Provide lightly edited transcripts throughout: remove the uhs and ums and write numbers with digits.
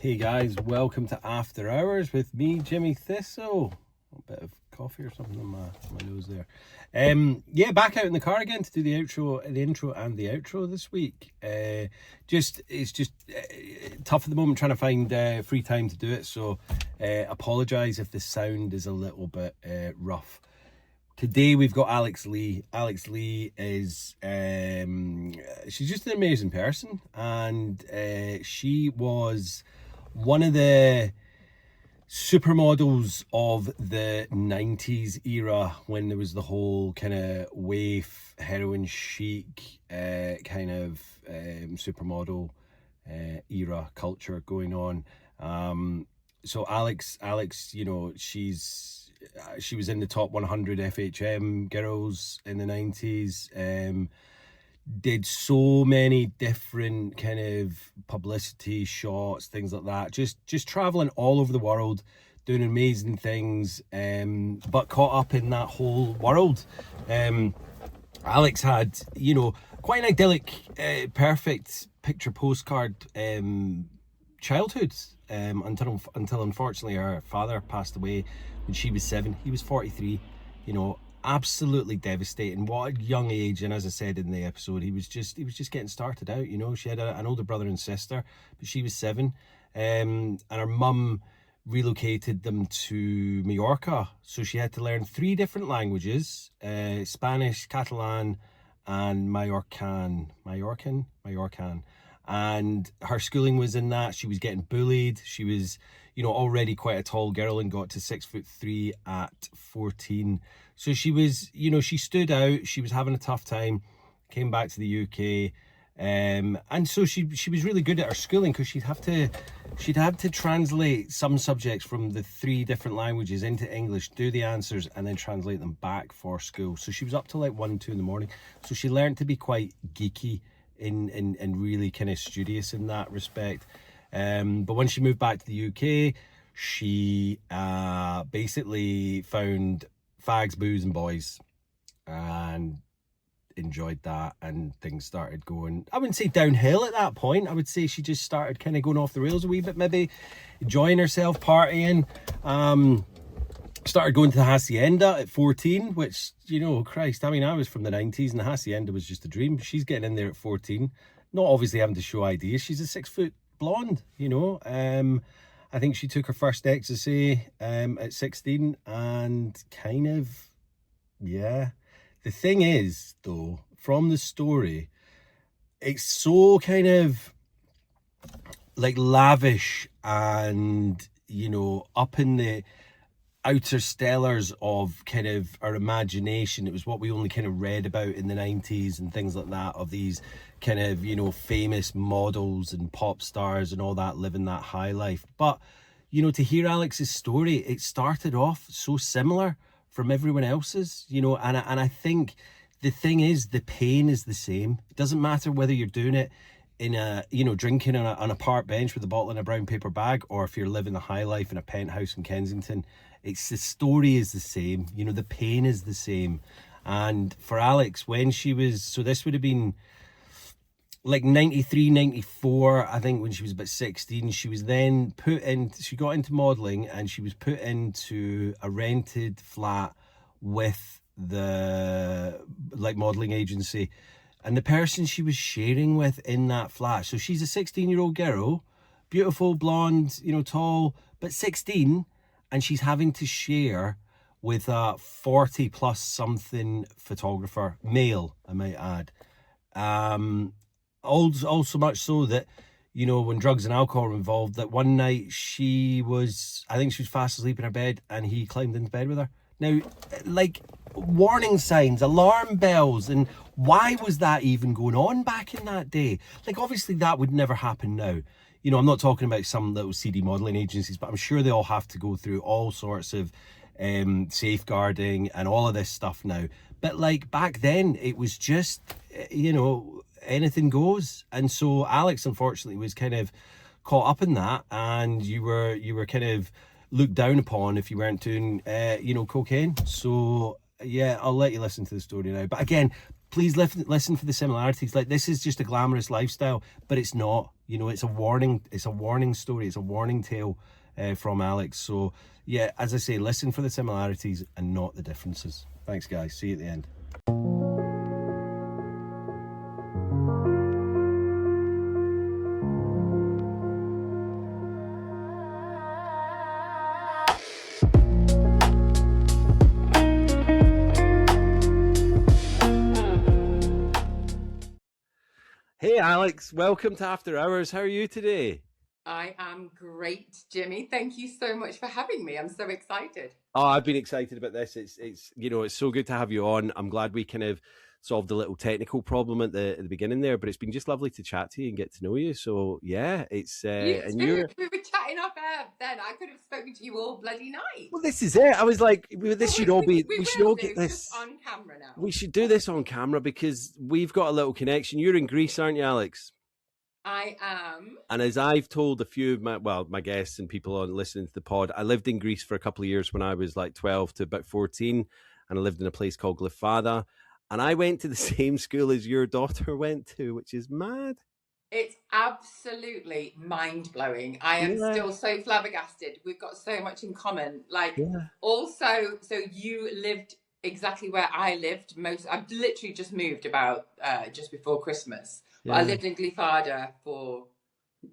Hey guys, welcome to After Hours with me, Jimmy Thistle. A bit of coffee or something on my nose there. Yeah, back out in the car again to do the intro and the outro this week. It's just tough at the moment trying to find free time to do it, so apologise if the sound is a little bit rough. Today we've got Alex Leigh. Alex Leigh is she's just an amazing person, and she was one of the supermodels of the 90s era when there was the whole kind of waif, heroin chic kind of supermodel era culture going on. So Alex, you know, she was in the top 100 FHM girls in the 90s. Did so many different kind of publicity shots, things like that, just traveling all over the world, doing amazing things, but caught up in that whole world. Alex had, you know, quite an idyllic, perfect picture postcard childhood, until unfortunately her father passed away when she was 7. He was 43, you know, absolutely devastating. What a young age. And as I said in the episode, he was just getting started out, you know. She had an older brother and sister, but she was 7, and her mum relocated them to Mallorca, so she had to learn 3 different languages, Spanish, Catalan and Mallorcan, and her schooling was in that. She was getting bullied. She was, you know, already quite a tall girl and got to 6'3" at 14. So she was, you know, she stood out. She was having a tough time, came back to the UK. And so she was really good at her schooling, because she'd have to translate some subjects from the 3 different languages into English, do the answers, and then translate them back for school. So she was up till like 1, 2 in the morning. So she learned to be quite geeky and really kind of studious in that respect. But when she moved back to the UK, she basically found fags, booze and boys, and enjoyed that, and things started going, I wouldn't say downhill at that point. I would say she just started kind of going off the rails a wee bit, maybe enjoying herself, partying. Started going to the Hacienda at 14, which, you know, Christ, I mean, I was from the 90s and the Hacienda was just a dream. She's getting in there at 14, not obviously having to show ideas. She's a 6-foot blonde, you know. I think she took her first ecstasy at 16, and kind of, yeah. The thing is, though, from the story, it's so kind of like lavish and, you know, up in the outer stellars of kind of our imagination. It was what we only kind of read about in the 90s and things like that, of these kind of, you know, famous models and pop stars and all that, living that high life. But, you know, to hear Alex's story, it started off so similar from everyone else's, you know, and I think the thing is, the pain is the same. It doesn't matter whether you're doing it in a, you know, drinking on a park bench with a bottle in a brown paper bag, or if you're living the high life in a penthouse in Kensington. It's the story is the same, you know, the pain is the same. And for Alex, when she was, so this would have been like 93, 94, I think, when she was about 16, she was then she got into modelling, and she was put into a rented flat with the like modelling agency, and the person she was sharing with in that flat, so she's a 16-year-old girl, beautiful, blonde, you know, tall, but 16, and she's having to share with a 40 plus something photographer, male, I might add. Also much so that, you know, when drugs and alcohol were involved, that one night I think she was fast asleep in her bed, and he climbed into bed with her. Now, like, warning signs, alarm bells, and why was that even going on back in that day? Like, obviously that would never happen now. You know, I'm not talking about some little seedy modelling agencies, but I'm sure they all have to go through all sorts of safeguarding and all of this stuff now. But like back then, it was just, you know, anything goes. And so Alex, unfortunately, was kind of caught up in that, and you were kind of looked down upon if you weren't doing, you know, cocaine. So yeah, I'll let you listen to the story now. But again, please listen for the similarities. Like, this is just a glamorous lifestyle, but it's not. You know, it's a warning. It's a warning story. It's a warning tale from Alex. So yeah, as I say, listen for the similarities and not the differences. Thanks, guys. See you at the end. Hey Alex, welcome to After Hours. How are you today? I am great, Jimmy. Thank you so much for having me. I'm so excited. Oh, I've been excited about this. It's you know, it's so good to have you on. I'm glad we kind of solved a little technical problem at the beginning there, but it's been just lovely to chat to you and get to know you. So yeah, it's and we you're were chatting off air then. I could have spoken to you all bloody night. well. This is it. I was like, this should all be. We should all get this just on camera now. We should do this on camera because we've got a little connection. You're in Greece, aren't you, Alex? I am. And as I've told a few of my guests and people on listening to the pod, I lived in Greece for a couple of years when I was like 12 to about 14, and I lived in a place called Glyfada, and I went to the same school as your daughter went to, which is mad. It's absolutely mind-blowing. I am still so flabbergasted. We've got so much in common. Also, so you lived exactly where I lived. I've literally just moved about just before Christmas. Yeah. I lived in Glyfada for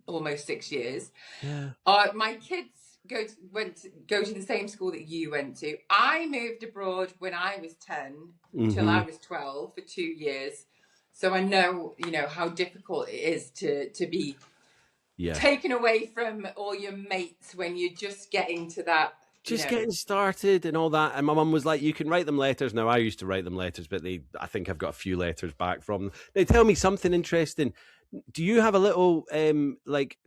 almost 6 years. Yeah. My kids go to the same school that you went to. I moved abroad when I was 10 until I was 12 for 2 years. So I know, how difficult it is to be taken away from all your mates when you're just getting to that. Getting started and all that. And my mum was like, you can write them letters. Now, I used to write them letters, but I think I've got a few letters back from them. They tell me something interesting. Do you have a little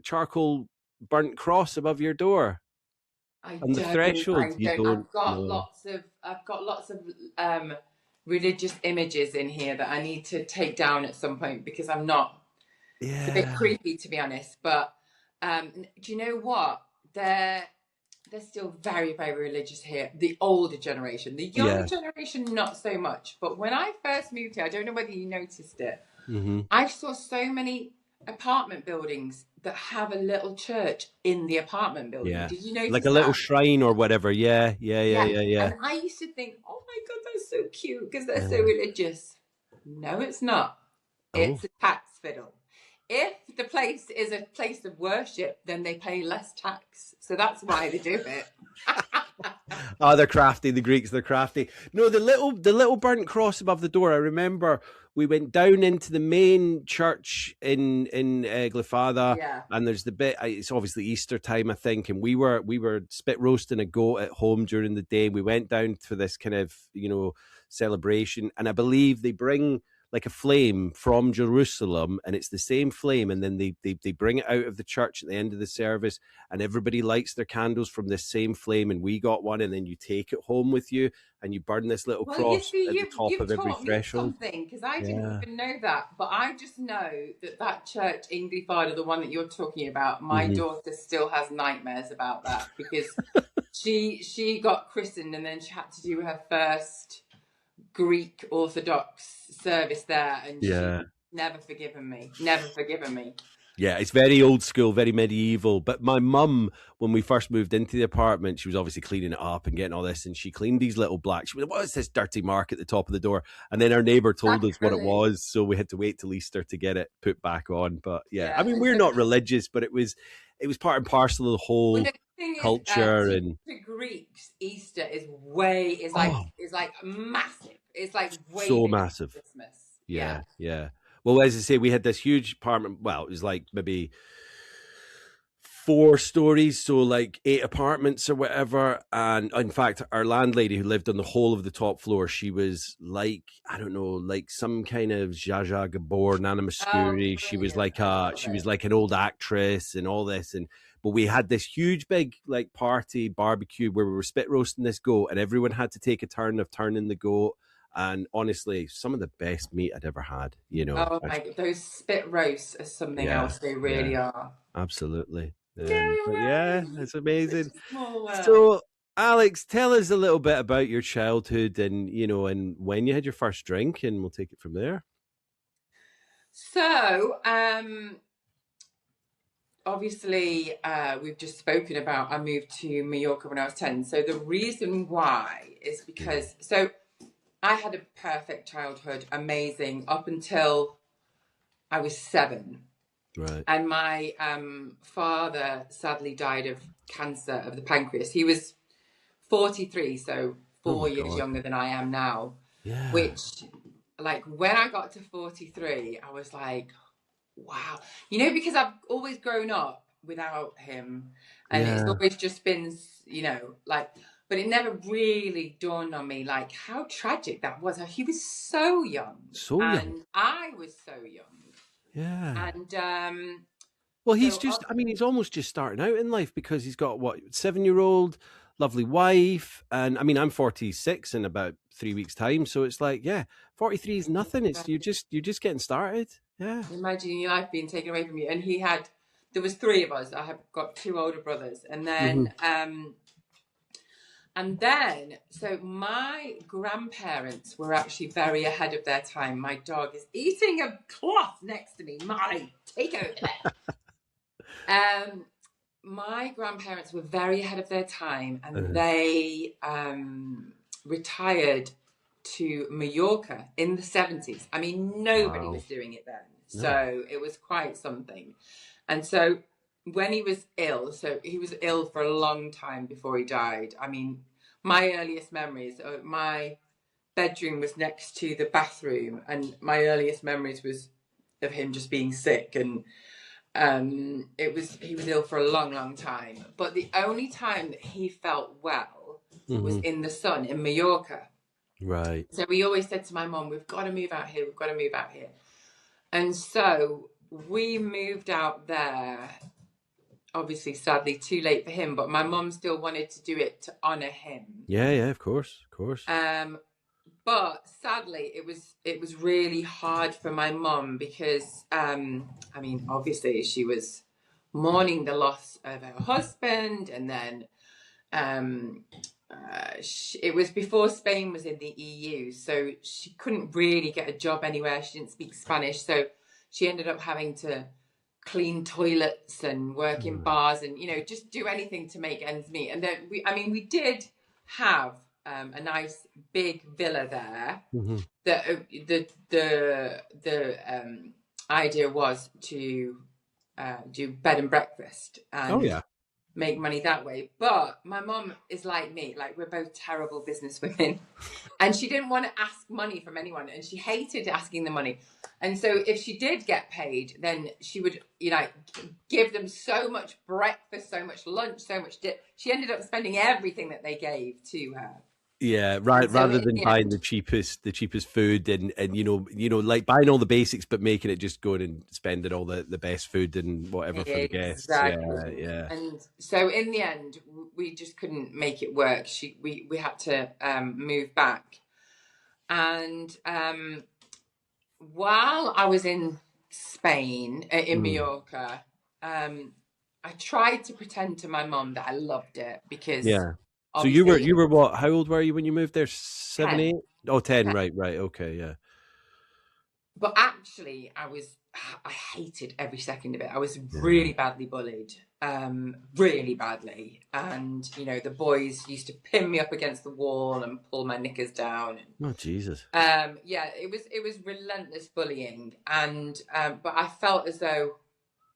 charcoal burnt cross above your door? On the threshold? I've got lots of religious images in here that I need to take down at some point because I'm not. Yeah. It's a bit creepy, to be honest. But do you know what? They're still very, very religious here. The older generation. The younger generation, not so much. But when I first moved here, I don't know whether you noticed it, I saw so many apartment buildings that have a little church in the apartment building. Yeah. Did you notice like a little shrine or whatever? Yeah. And I used to think, oh my God, that's so cute because they're so religious. No, it's not. It's a tax fiddle. If the place is a place of worship, then they pay less tax. So that's why they do it. Oh, they're crafty. The Greeks, they're crafty. No, the little burnt cross above the door. I remember we went down into the main church in Glyfada, and there's the bit. It's obviously Easter time, I think, and we were spit roasting a goat at home during the day. We went down for this kind of celebration, and I believe they bring like a flame from Jerusalem, and it's the same flame, and then they bring it out of the church at the end of the service, and everybody lights their candles from this same flame, and we got one, and then you take it home with you, and you burn this little cross at the top of every threshold. Because I didn't even know that, but I just know that church in Glyfada, the one that you're talking about, my daughter still has nightmares about that because she got christened, and then she had to do her first Greek Orthodox service there, and she's never forgiven me. Yeah, it's very old school, very medieval. But my mum, when we first moved into the apartment, she was obviously cleaning it up and getting all this, and she cleaned these little black. She was like, what is this dirty mark at the top of the door? And then our neighbour told us what it was, so we had to wait till Easter to get it put back on. But I mean, we're not religious, but it was part and parcel of the whole culture. And to Greeks, Easter is like massive. It's like way so massive. Christmas. Yeah. Well, as I say, we had this huge apartment. Well, it was like maybe 4 stories, so like 8 apartments or whatever. And in fact, our landlady who lived on the whole of the top floor, she was like, I don't know, like some kind of Zsa Gabor, Nana Mouskouri. She was like an old actress and all this. But we had this huge big like party barbecue where we were spit roasting this goat, and everyone had to take a turn of turning the goat. And honestly, some of the best meat I'd ever had, Oh my God, those spit roasts are something else. They really are. Absolutely. It's amazing. So Alex, tell us a little bit about your childhood and, and when you had your first drink, and we'll take it from there. So, obviously, we've just spoken about I moved to Mallorca when I was 10. So the reason why is because, so I had a perfect childhood, amazing, up until I was 7. Right. And my father sadly died of cancer of the pancreas. He was 43, so 4 years younger than I am now. Yeah. Which, like, when I got to 43, I was like, wow. Because I've always grown up without him. And it's always just been, like, but it never really dawned on me, like, how tragic that was. He was so young. So young. And I was so young. Yeah. And well, he's he's almost just starting out in life, because he's got 7-year-old, lovely wife, and I'm 46 in about 3 weeks' time, so it's like, 43 is nothing. It's you're just getting started. Yeah. Imagine your life being taken away from you. And there was 3 of us. I have got 2 older brothers, and then so my grandparents were actually very ahead of their time. My dog is eating a cloth next to me. Take over there. My grandparents were very ahead of their time, and they retired to Mallorca in the 70s. Nobody was doing it then. No. So it was quite something. And so when he was ill, so he was ill for a long time before he died. My earliest memories, my bedroom was next to the bathroom, and my earliest memories was of him just being sick, and he was ill for a long, long time. But the only time that he felt well was in the sun in Mallorca. Right. So we always said to my mom, we've got to move out here. We've got to move out here. And so we moved out there. Obviously, sadly, too late for him, but my mum still wanted to do it to honour him. Yeah, of course. But sadly, it was really hard for my mum because, obviously, she was mourning the loss of her husband, and then it was before Spain was in the EU, so she couldn't really get a job anywhere. She didn't speak Spanish, so she ended up having to clean toilets and work in bars and just do anything to make ends meet. And then we did have a nice big villa there. The idea was to do bed and breakfast and make money that way. But my mom is like me, like we're both terrible business women, and she didn't want to ask money from anyone, and she hated asking the money. And so if she did get paid, then she would, give them so much breakfast, so much lunch, so much she ended up spending everything that they gave to her. Yeah, right. So rather than buying the cheapest food and like buying all the basics, but making it just going and spending all the best food and whatever for the guests. Yeah. And so in the end, we just couldn't make it work. We had to move back. And while I was in Spain, in Mallorca, I tried to pretend to my mom that I loved it because. Yeah. So you were what? How old were you when you moved there? 7, 8? Oh, 10. 10. Right. Okay, yeah. But actually, I hated every second of it. I was really badly bullied, really badly. And, the boys used to pin me up against the wall and pull my knickers down. Oh, Jesus. It was relentless bullying. And, but I felt as though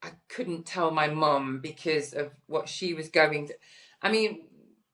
I couldn't tell my mum because of what she was going to.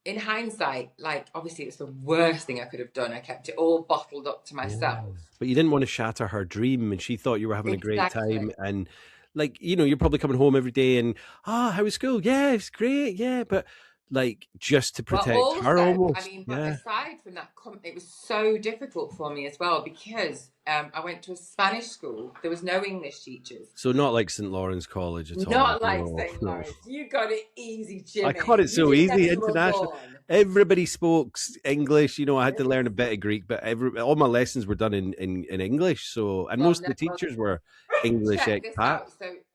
In hindsight, like, obviously it's the worst thing I could have done. I kept it all bottled up to myself. Yeah. But you didn't want to shatter her dream, and she thought you were having a great time. And, like, you're probably coming home every day and, how was school? Yeah, it's great. Yeah, but, like, just to protect her almost. But aside from that, it was so difficult for me as well because I went to a Spanish school. There was no English teachers. So not like St. Lawrence College at all. Not like St. Lawrence. You got it easy, Jimmy. I got it so easy. International. Everybody spoke English. I had to learn a bit of Greek, but all my lessons were done in English. So, and most of the teachers were English expats.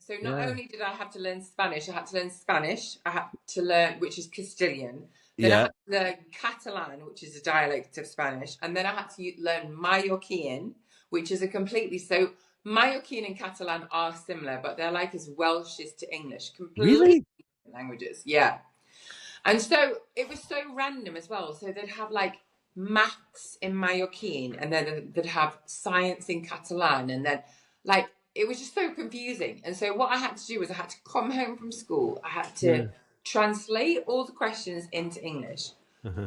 So not only did I have to learn Spanish, I had to learn Spanish. I had to learn, which is Castilian. Then I Yeah. had the Catalan, which is a dialect of Spanish, and then I had to learn Mallorquin, which is a completely so Mallorquin and Catalan are similar, but they're like as Welsh as to English, completely Really? different languages. Yeah. And so it was so random as well. So they'd have like maths in Mallorquin, and then they'd have science in Catalan, and then like it was just so confusing. And so what I had to do was I had to come home from school. I had to translate all the questions into English,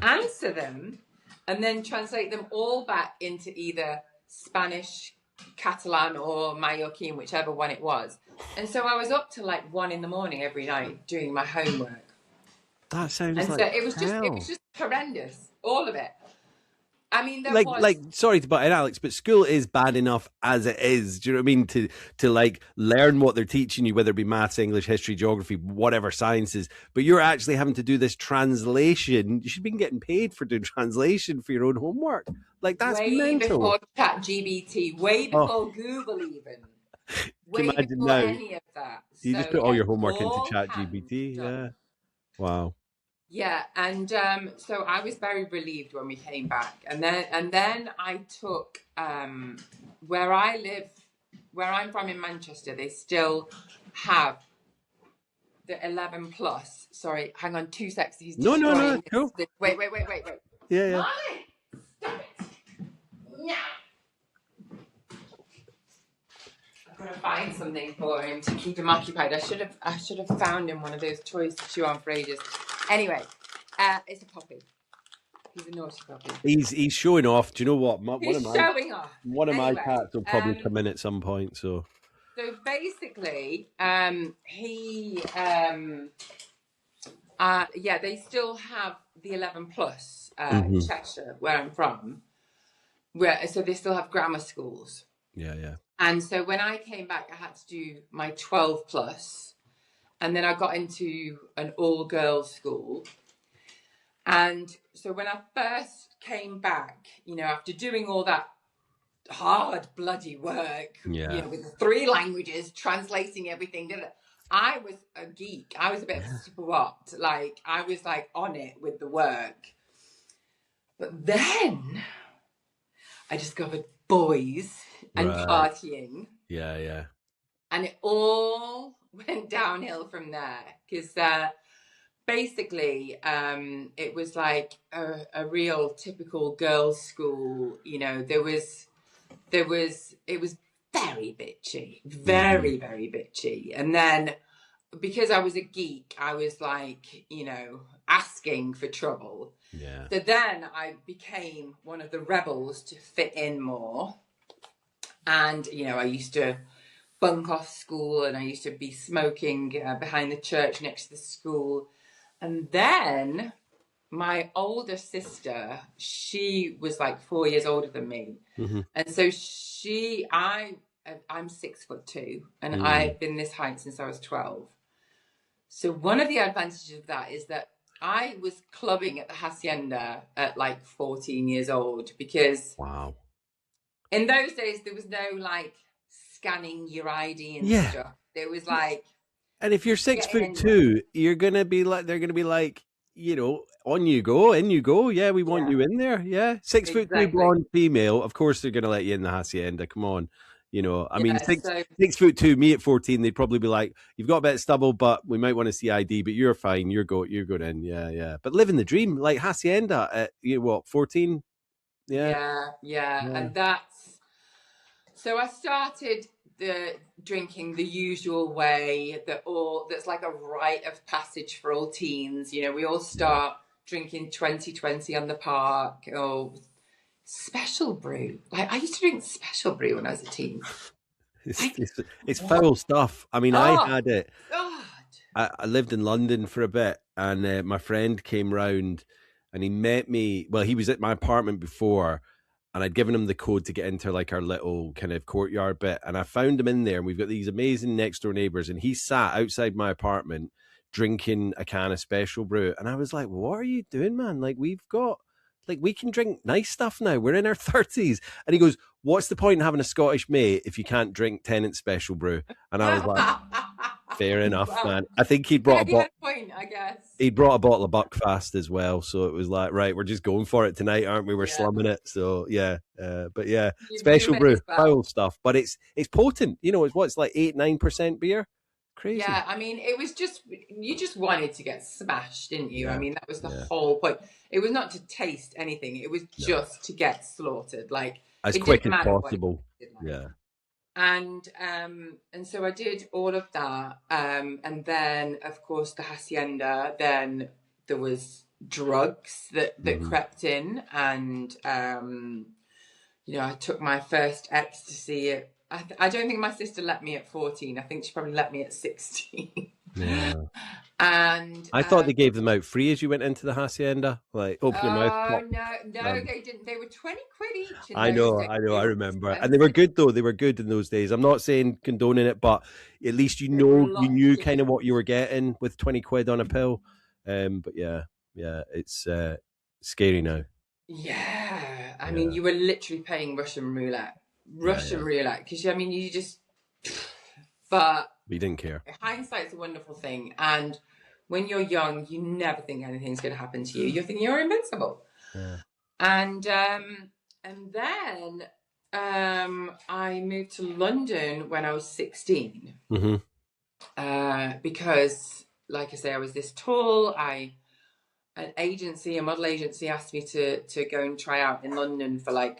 answer them, and then translate them all back into either Spanish, Catalan, or Mallorquin, whichever one it was. And so I was up to like 1 a.m. every night doing my homework. That sounds And like so it was hell. just horrendous, all of it. I mean, there like was like sorry to butt in, Alex, but school is bad enough as it is. Do you know what I mean? To like learn what they're teaching you, whether it be maths, English, history, geography, whatever sciences, but you're actually having to do this translation. You should be getting paid for doing translation for your own homework. Like, that's way mental. before ChatGPT, way before Google even. Way imagine before now? any of that. You So, just put all yeah, your homework into all ChatGPT. hands done. Yeah. Wow. Yeah, and so I was very relieved when we came back, and then I took where I live, where I'm from in Manchester. They still have the 11 plus. Sorry, hang on 2 seconds. He's No, destroying cool. this. Wait. Yeah. Molly, stop it! No. I'm gonna find something for him to keep him occupied. I should have found him one of those toys to chew on for ages. Anyway, it's a puppy. He's a naughty puppy. He's showing off. Do you know what? He's showing off. One of Anyway, my cats will probably come in at some point. So basically, they still have the 11 plus in Cheshire, where I'm from. So they still have grammar schools. Yeah. And so when I came back, I had to do my 12 plus, and then I got into an all girls school. And so when I first came back, after doing all that hard bloody work, with the 3 languages, translating everything, I was a geek. I was a bit swapped. Like, I was like on it with the work. But then I discovered boys and partying. Yeah. And it all went downhill from there. Because basically, it was like a real typical girls' school. It was very bitchy, very, very bitchy. And then because I was a geek, I was like, asking for trouble. Yeah. So then I became one of the rebels to fit in more. And, I used to bunk off school, and I used to be smoking behind the church next to the school. And then my older sister, she was like 4 years older than me. And so I'm 6'2", and I've been this height since I was 12. So one of the advantages of that is that I was clubbing at the Hacienda at like 14 years old, because in those days there was no like scanning your ID and stuff. There was like, and if you're 6'2", you're gonna be like, they're gonna be like, on you go, in you go. Yeah, we want you in there. Yeah, 6'2" blonde female. Of course, they're gonna let you in the Hacienda. Come on, I mean, 6'2", me at 14, they'd probably be like, you've got a bit of stubble, but we might want to see ID, but you're fine. You're good in. Yeah. But living the dream, like Hacienda at 14. Yeah. And that's so I started the drinking the usual way that's like a rite of passage for all teens. We all start drinking 2020 on the park, or special brew. Like, I used to drink special brew when I was a teen. It's foul stuff. I mean, I had it. God. I lived in London for a bit, and my friend came round and he met me. Well, he was at my apartment before, and I'd given him the code to get into like our little kind of courtyard bit. And I found him in there, and we've got these amazing next door neighbors, and he sat outside my apartment drinking a can of special brew. And I was like, what are you doing, man? Like, we can drink nice stuff now. We're in our 30s. And he goes, what's the point in having a Scottish mate if you can't drink Tennant special brew? And I was like, Fair enough, Well, man. I think he'd yeah, brought a he had bottle. a point, I guess. He'd brought a bottle of Buckfast as well, so it was like, right, we're just going for it tonight, aren't we? We're Yeah, slumming it. So yeah, but yeah, you special may brew, as well. foul stuff, but it's potent. You know, it's like 8-9% beer. Crazy. Yeah, I mean, it was just, you just wanted to get smashed, didn't you? Yeah, I mean, that was the yeah. whole point. It was not to taste anything. It was No. just to get slaughtered. Like, As it quick didn't as matter what it possible. tasted like. Yeah. And so I did all of that. And then, of course, the Hacienda. Then there was drugs that crept in. And, you know, I took my first ecstasy at, I don't think my sister let me at 14. I think she probably let me at 16. Yeah. And I thought they gave them out free as you went into the Hacienda. Like, open your mouth. Oh, no, they didn't. They were 20 quid each. I know, I remember. And they were good, though. They were good in those days. I'm not saying condoning it, but at least you knew kind of what you were getting with 20 quid on a pill. But yeah, it's scary now. Yeah. I mean, you were literally paying Russian roulette. Roulette. Because, I mean, you just... But... We didn't care. Hindsight's a wonderful thing. And when you're young, you never think anything's going to happen to you. You think you're invincible. Yeah. And then I moved to London when I was 16. Because, like I say, I was this tall. A model agency asked me to go and try out in London for like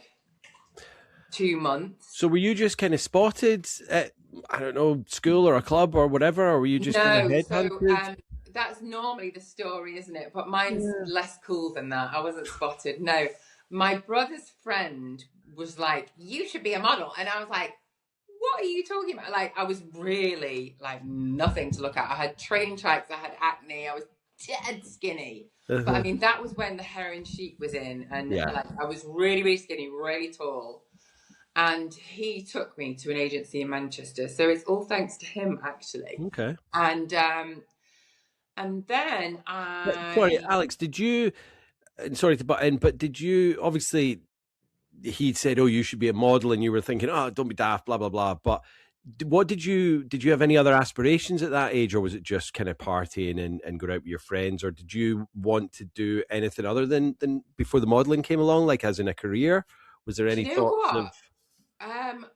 2 months. So were you just kind of spotted at, I don't know, school or a club or whatever, or were you just kind of headhunted? That's normally the story, isn't it? But mine's less cool than that. I wasn't spotted. No, my brother's friend was like, "You should be a model," and I was like, "What are you talking about?" Like, I was really like nothing to look at. I had train tracks, I had acne, I was dead skinny. But I mean, that was when the heroin chic was in, and like I was really, really skinny, really tall. And he took me to an agency in Manchester, so it's all thanks to him, actually. Okay. And then Sorry, Alex, did you? Sorry to butt in, but did you? Obviously, he said, "Oh, you should be a model," and you were thinking, "Oh, don't be daft," blah blah blah. But what did you have any other aspirations at that age, or was it just kind of partying and go out with your friends, or did you want to do anything other than before the modeling came along, like as in a career? Was there any thoughts of?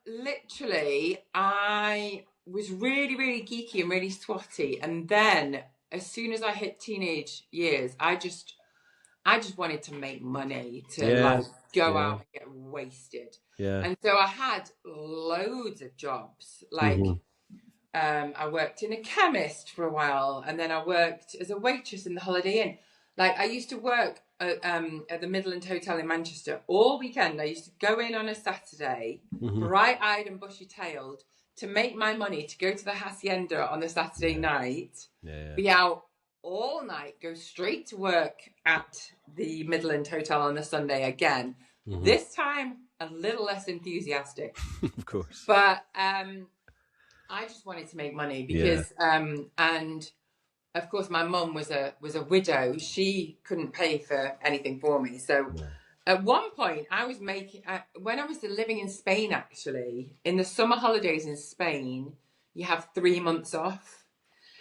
Literally, I was really, really geeky and really swatty, and then as soon as I hit teenage years, I just wanted to make money to like go out and get wasted. Yeah. And so I had loads of jobs. Like I worked in a chemist for a while, and then I worked as a waitress in the Holiday Inn. Like I used to work at the Midland Hotel in Manchester all weekend. I used to go in on a Saturday, bright-eyed and bushy-tailed, to make my money to go to the Hacienda on the Saturday night, be out all night, go straight to work at the Midland Hotel on the Sunday again. This time, a little less enthusiastic. Of course. But I just wanted to make money because, and of course, my mum was a widow. She couldn't pay for anything for me. So at one point, I was making, when I was living in Spain, actually, in the summer holidays in Spain, you have 3 months off.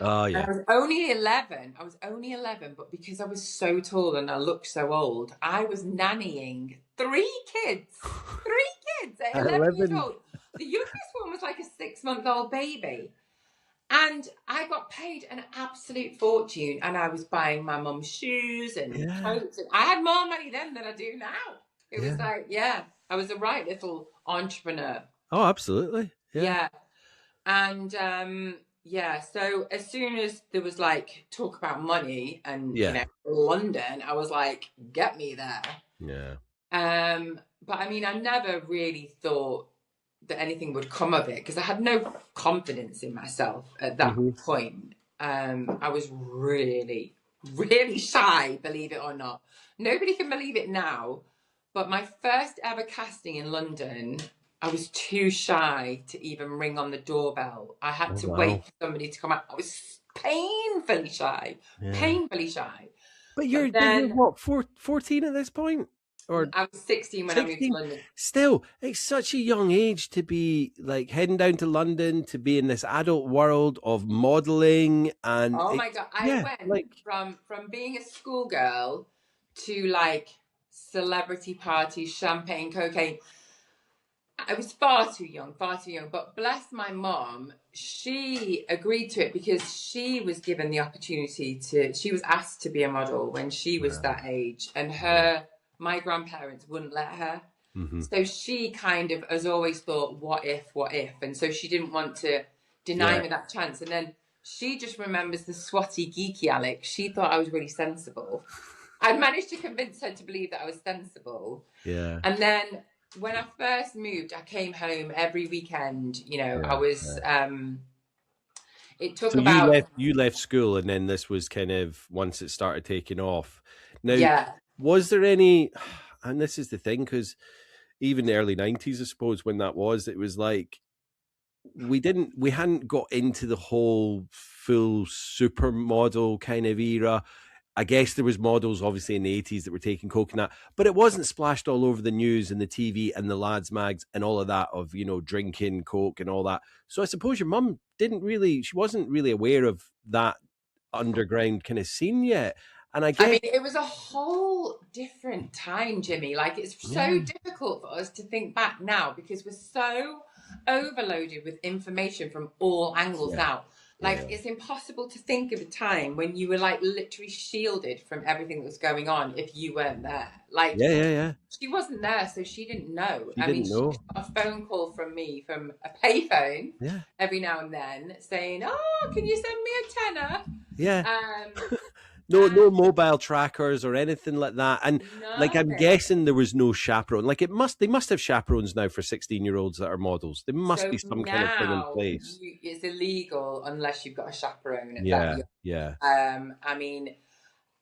Oh, yeah. And I was only 11. But because I was so tall and I looked so old, I was nannying 3 kids. 3 kids at 11 years old. The youngest one was like a 6-month-old baby. And I got paid an absolute fortune, and I was buying my mum's shoes and coats. And I had more money then than I do now. It was like, I was a right little entrepreneur. Oh, absolutely. Yeah. And so as soon as there was like talk about money and you know, London, I was like, get me there. Yeah. But I mean, I never really thought that anything would come of it because I had no confidence in myself at that point. I was really, really shy, believe it or not. Nobody can believe it now, but my first ever casting in London, I was too shy to even ring on the doorbell. I had to wait for somebody to come out. I was painfully shy. But you're what, 14 at this point? or I was 16 when I moved to 16? London. Still, it's such a young age to be like heading down to London, to be in this adult world of modeling. And Oh my God. I went from being a schoolgirl to like celebrity parties, champagne, cocaine. I was far too young, but bless my mom, she agreed to it because she was given the opportunity she was asked to be a model when she was that age, and my grandparents wouldn't let her. Mm-hmm. So she kind of has always thought, what if? And so she didn't want to deny me that chance. And then she just remembers the swotty, geeky Alex. She thought I was really sensible. I managed to convince her to believe that I was sensible. Yeah. And then when I first moved, I came home every weekend. You know, I was. It took about. You left school, and then this was kind of once it started taking off. Now, was there any? And this is the thing, because even the early 90s, I suppose, when that was, it was like we hadn't got into the whole full supermodel kind of era. I guess there was models obviously in the 80s that were taking coconut, but it wasn't splashed all over the news and the TV and the lads mags and all of that of, you know, drinking coke and all that. So I suppose your mum she wasn't really aware of that underground kind of scene yet. And I mean, it was a whole different time, Jimmy. Like, it's so difficult for us to think back now because we're so overloaded with information from all angles now. Like, it's impossible to think of a time when you were, like, literally shielded from everything that was going on if you weren't there. Like, she wasn't there, so she didn't know. She got a phone call from me from a payphone every now and then saying, oh, can you send me a tenner? Yeah. No mobile trackers or anything like that. And like, I'm guessing there was no chaperone. Like, they must have chaperones now for 16-year-olds that are models. There must be some kind of thing in place. It's illegal unless you've got a chaperone at that young. Yeah. I mean,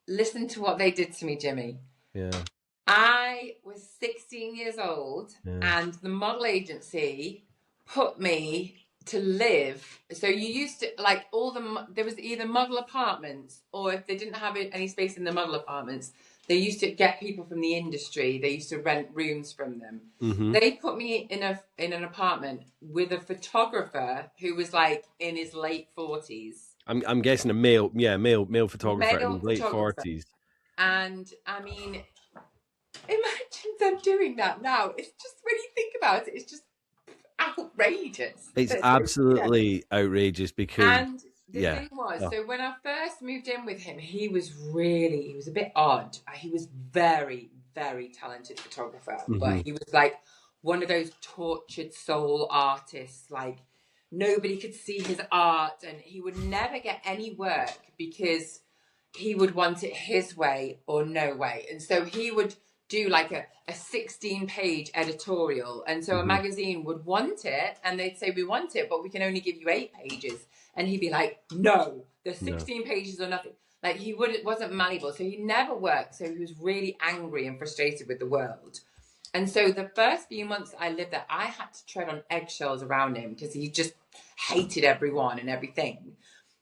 listen to what they did to me, Jimmy. Yeah. I was 16 years old and the model agency put me to live. So you used to, like, there was either model apartments, or if they didn't have any space in the model apartments, they used to get people from the industry. They used to rent rooms from them. Mm-hmm. They put me in an apartment with a photographer who was like in his late 40s. I'm guessing a male photographer in his late 40s. And I mean, imagine them doing that now. It's just, when you think about it, it's just outrageous. It's absolutely outrageous because. And the thing was, so when I first moved in with him, he was a bit odd. He was very, very talented photographer, but he was like one of those tortured soul artists. Like, nobody could see his art, and he would never get any work because he would want it his way or no way. And so he would do like a 16-page editorial, and so a magazine would want it, and they'd say, we want it, but we can only give you 8 pages. And he'd be like, no, the 16 pages or nothing. Like, he wasn't malleable, so he never worked. So he was really angry and frustrated with the world. And so the first few months I lived there, I had to tread on eggshells around him because he just hated everyone and everything.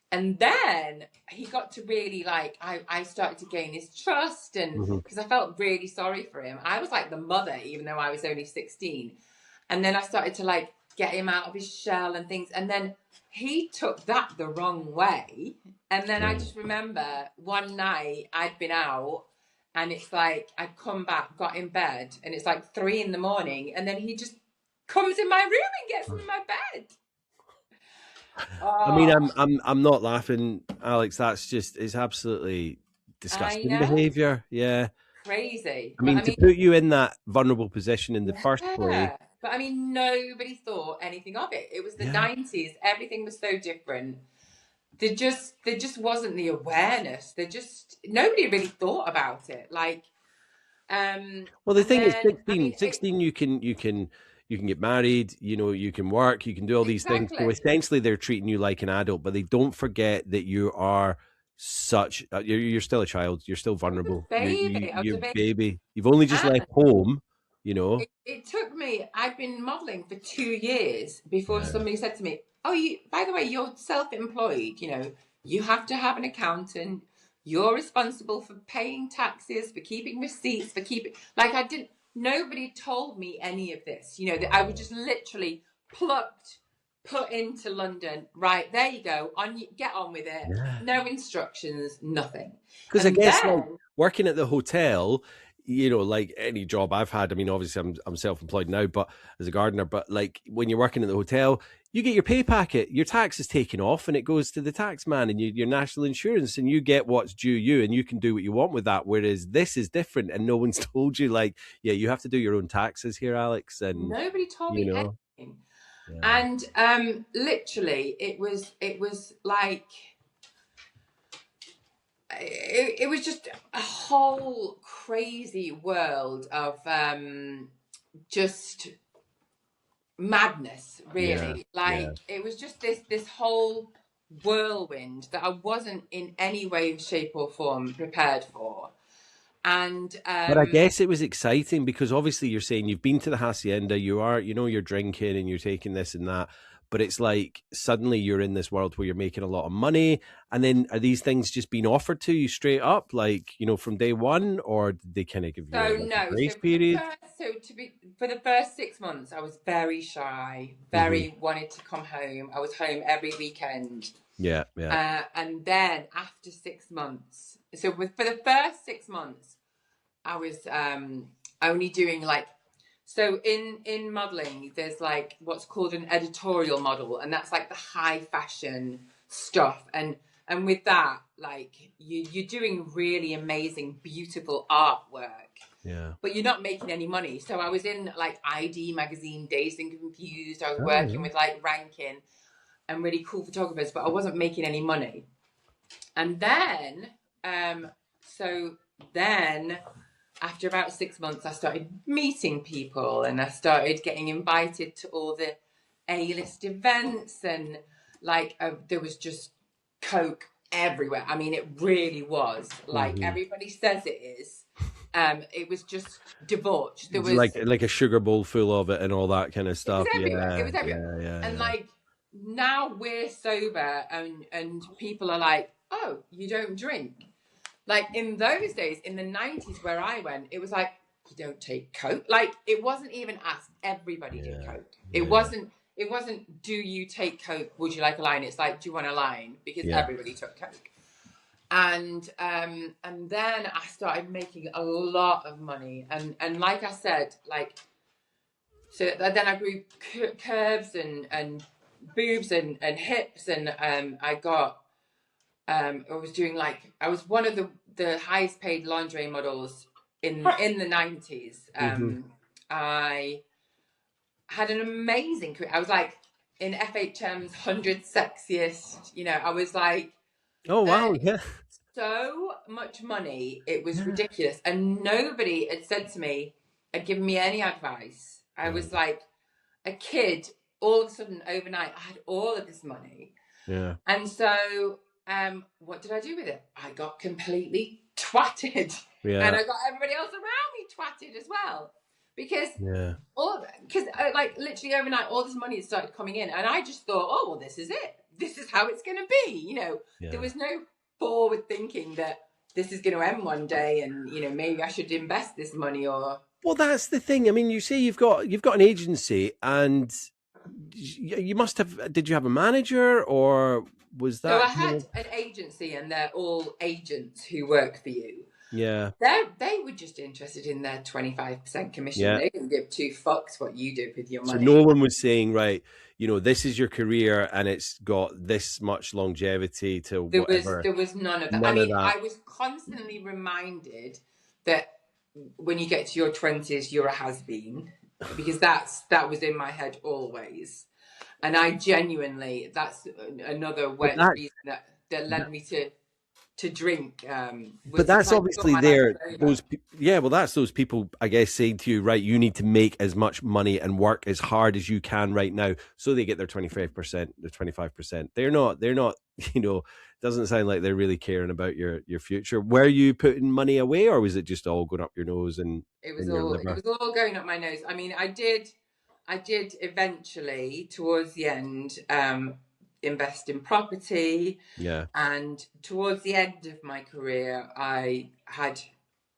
And then he got to really, like, I started to gain his trust, and because I felt really sorry for him. I was like the mother, even though I was only 16. And then I started to, like, get him out of his shell and things. And then he took that the wrong way. And then I just remember one night I'd been out, and it's like I'd come back, got in bed, and it's like 3 a.m. and then he just comes in my room and gets in my bed. I mean, I'm not laughing, Alex. That's just, it's absolutely disgusting behavior. Yeah, crazy. I mean, to put you in that vulnerable position in the first place. But I mean, nobody thought anything of it. It was the 90s. Everything was so different. There just wasn't the awareness. Nobody really thought about it. Like, well, the thing is, 16, you can get married, you know, you can work, you can do all these things. So essentially they're treating you like an adult, but they don't forget that you are you're still a child. You're still vulnerable. You're a baby. You've only just left home, you know. It took me, I've been modeling for 2 years before somebody said to me, oh, by the way, you're self-employed, you know, you have to have an accountant, you're responsible for paying taxes, for keeping receipts, for keeping, like, nobody told me any of this, you know, that I was just literally put into London. Right, there you go, get on with it. No instructions, nothing. Because I guess like working at the hotel, you know, like any job I've had, I mean, obviously I'm self-employed now, but as a gardener, but like when you're working at the hotel, you get your pay packet, your tax is taken off and it goes to the tax man and your national insurance, and you get what's due you and you can do what you want with that. Whereas this is different and no one's told you, like, yeah, you have to do your own taxes here, Alex. And nobody told me anything. Yeah. And literally it was like, it was just a whole crazy world of just madness, really. It was just this whole whirlwind that I wasn't in any way, shape or form prepared for. And but I guess it was exciting because obviously you're saying you've been to the Hacienda, you're drinking and you're taking this and that, but it's like suddenly you're in this world where you're making a lot of money. And then are these things just being offered to you straight up, like, you know, from day one, or did they kind of give you a grace period? For the first 6 months, I was very shy, very wanted to come home. I was home every weekend. Yeah. And then after 6 months, so for the first 6 months, I was only doing like, so in modeling, there's like what's called an editorial model, and that's like the high fashion stuff. And with that, like you're doing really amazing, beautiful artwork. Yeah. But you're not making any money. So I was in like ID magazine, Dazed and Confused. I was working with like Rankin and really cool photographers, but I wasn't making any money. And then, after about 6 months, I started meeting people and I started getting invited to all the A-list events, and like there was just Coke everywhere. I mean, it really was like everybody says it is. It was just debauch. There was like a sugar bowl full of it and all that kind of stuff. It was everywhere. And like now we're sober and people are like, oh, you don't drink. Like in those days, in the 90s where I went, it was like, you don't take Coke. Like it wasn't even asked. Everybody did Coke. It wasn't, do you take Coke? Would you like a line? It's like, do you want a line? Because everybody took Coke. And then I started making a lot of money. And like I said, like, so then I grew curves and boobs and hips. And I was one of the highest paid lingerie models in the 90s. I had an amazing career. I was like in FHM's 100 Sexiest, you know, I was like, oh wow, so much money, it was ridiculous. And nobody had said to me, had given me any advice. I was like a kid, all of a sudden overnight I had all of this money. And so what did I do with it? I got completely twatted. And I got everybody else around me twatted as well. Because like literally overnight, all this money started coming in, and I just thought, oh well, this is it. This is how it's going to be. You know, there was no forward thinking that this is going to end one day, and you know maybe I should invest this money or. Well, that's the thing. I mean, you say you've got an agency, and you must have. Did you have a manager, or was that? So I had an agency, and they're all agents who work for you. Yeah. They were just interested in their 25% commission. Yeah. They didn't give two fucks what you did with your money. So no one was saying, right, you know, this is your career and it's got this much longevity to whatever. There was none of that. I was constantly reminded that when you get to your 20s, you're a has-been, because that was in my head always. And I genuinely, that's another reason that led me to drink. But that's obviously that's those people, I guess, saying to you, right, you need to make as much money and work as hard as you can right now, so they get their 25%, their 25%. They're not, you know, doesn't sound like they're really caring about your future. Were you putting money away, or was it just all going up your nose? And it was all going up my nose. I mean, I did eventually towards the end invest in property. Yeah. And towards the end of my career, I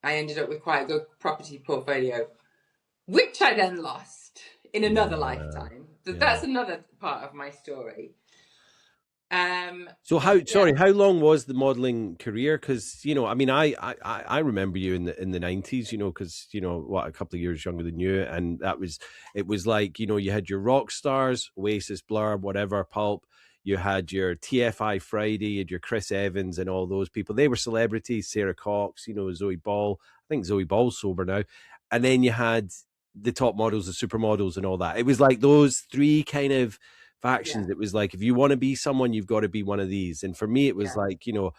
ended up with quite a good property portfolio, which I then lost in another lifetime. So that's another part of my story. So how long was the modeling career? Because, you know, I mean, I remember you in the 90s, you know, because, you know, a couple of years younger than you, and it was like, you know, you had your rock stars, Oasis, Blur, whatever, Pulp. You had your TFI Friday, you had your Chris Evans and all those people. They were celebrities. Sarah Cox, you know, Zoe Ball. I think Zoe Ball's sober now. And then you had the top models, the supermodels and all that. It was like those three kind of factions. It was like, if you want to be someone, you've got to be one of these. And for me, it was like, you know,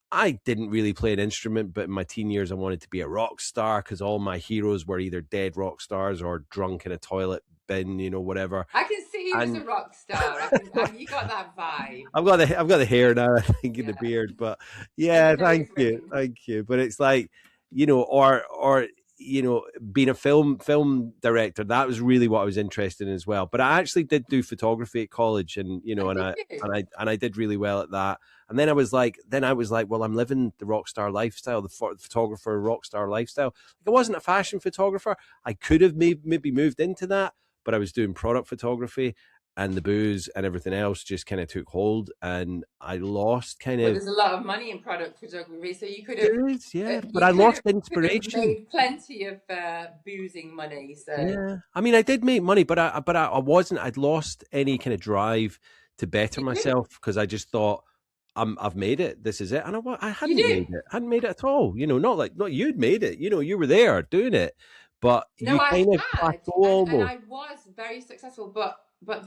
I didn't really play an instrument, but in my teen years, I wanted to be a rock star because all my heroes were either dead rock stars or drunk in a toilet bin, you know, whatever. I can see you as a rock star. You got that vibe. I've got the hair now, I think, in the beard, but yeah, thank you. But it's like, you know, or you know, being a film director, that was really what I was interested in as well. But I actually did do photography at college, and you know, and I did really well at that. And then I was like, well, I'm living the rock star lifestyle, the photographer rock star lifestyle. Like, I wasn't a fashion photographer. I could have maybe moved into that, but I was doing product photography, and the booze and everything else just kind of took hold, and I lost kind of. There's a lot of money in product photography, so you could have. But I lost inspiration. Made plenty of boozing money. So yeah, I mean, I did make money, but I wasn't. I'd lost any kind of drive to better myself because I just thought, I've made it. This is it, and I hadn't made it. I hadn't made it at all. You know, not you'd made it. You know, you were there doing it, but you kind of plateau and I was very successful, but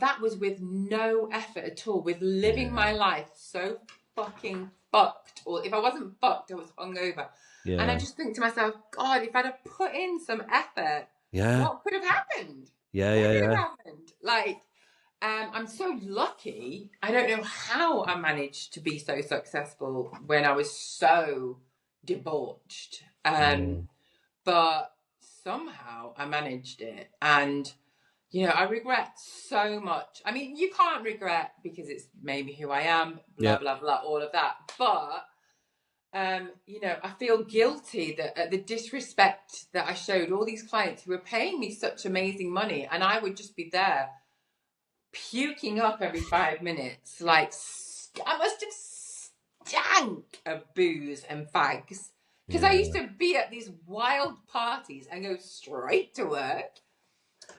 that was with no effort at all, with living my life so fucking fucked. Or if I wasn't fucked, I was hungover. Yeah. And I just think to myself, God, if I'd have put in some effort, what could have happened? What could have happened? Like, I'm so lucky. I don't know how I managed to be so successful when I was so debauched. But somehow I managed it. And you know, I regret so much. I mean, you can't regret because it's made me who I am, blah, blah, blah, all of that. But, you know, I feel guilty that at the disrespect that I showed all these clients who were paying me such amazing money, and I would just be there puking up every 5 minutes. Like, I must have stank of booze and fags. Because I used to be at these wild parties and go straight to work.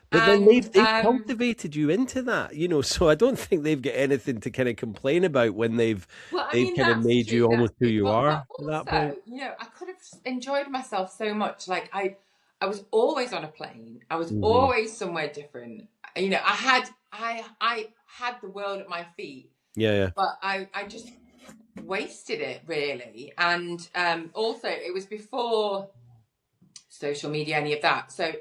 But then they've cultivated you into that, you know, so I don't think they've got anything to kind of complain about when they've kind of made you almost who you are at that point. You know, I could have enjoyed myself so much. Like I was always on a plane. I was always somewhere different. You know, I had the world at my feet. Yeah. But I just wasted it really. And also it was before social media, any of that. So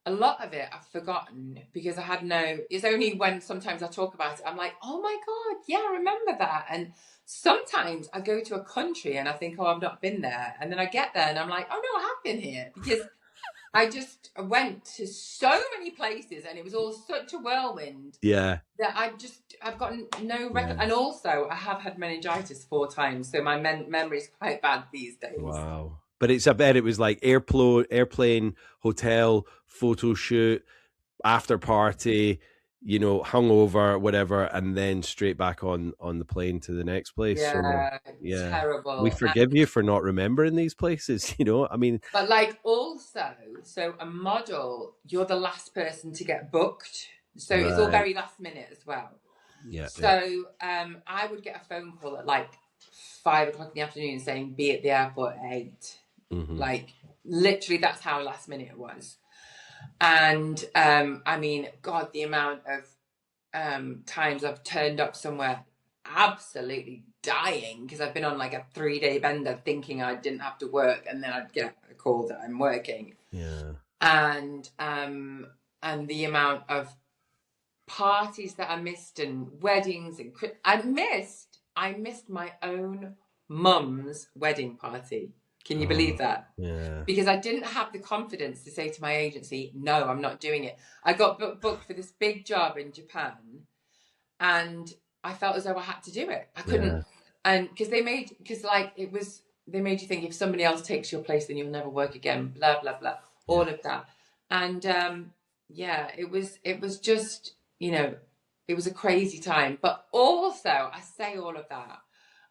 a lot of it I've forgotten because it's only when sometimes I talk about it, I'm like, oh my God, yeah, I remember that. And sometimes I go to a country and I think, oh, I've not been there. And then I get there and I'm like, oh no, I have been here because I went to so many places and it was all such a whirlwind. Yeah. That I've gotten no record. Yeah. And also I have had meningitis 4 times. So my memory is quite bad these days. Wow. But I bet it was like airplane, hotel, photo shoot, after party, you know, hungover, whatever, and then straight back on the plane to the next place. Yeah, so, terrible. We forgive you for not remembering these places, you know, I mean. But like also, so a model, you're the last person to get booked. So it's all very last minute as well. Yeah. So I would get a phone call at like 5 o'clock in the afternoon saying, be at the airport at 8. Like literally that's how last minute it was. And I mean, God, the amount of times I've turned up somewhere absolutely dying because I've been on like a 3-day bender thinking I didn't have to work, and then I'd get a call that I'm working. Yeah. And the amount of parties that I missed and weddings and I missed my own mum's wedding party. Can you believe that? Yeah. Because I didn't have the confidence to say to my agency, no, I'm not doing it. I got booked for this big job in Japan, and I felt as though I had to do it. I couldn't, and they made you think if somebody else takes your place, then you'll never work again. Blah blah blah, all of that, and it was just, you know, it was a crazy time. But also, I say all of that,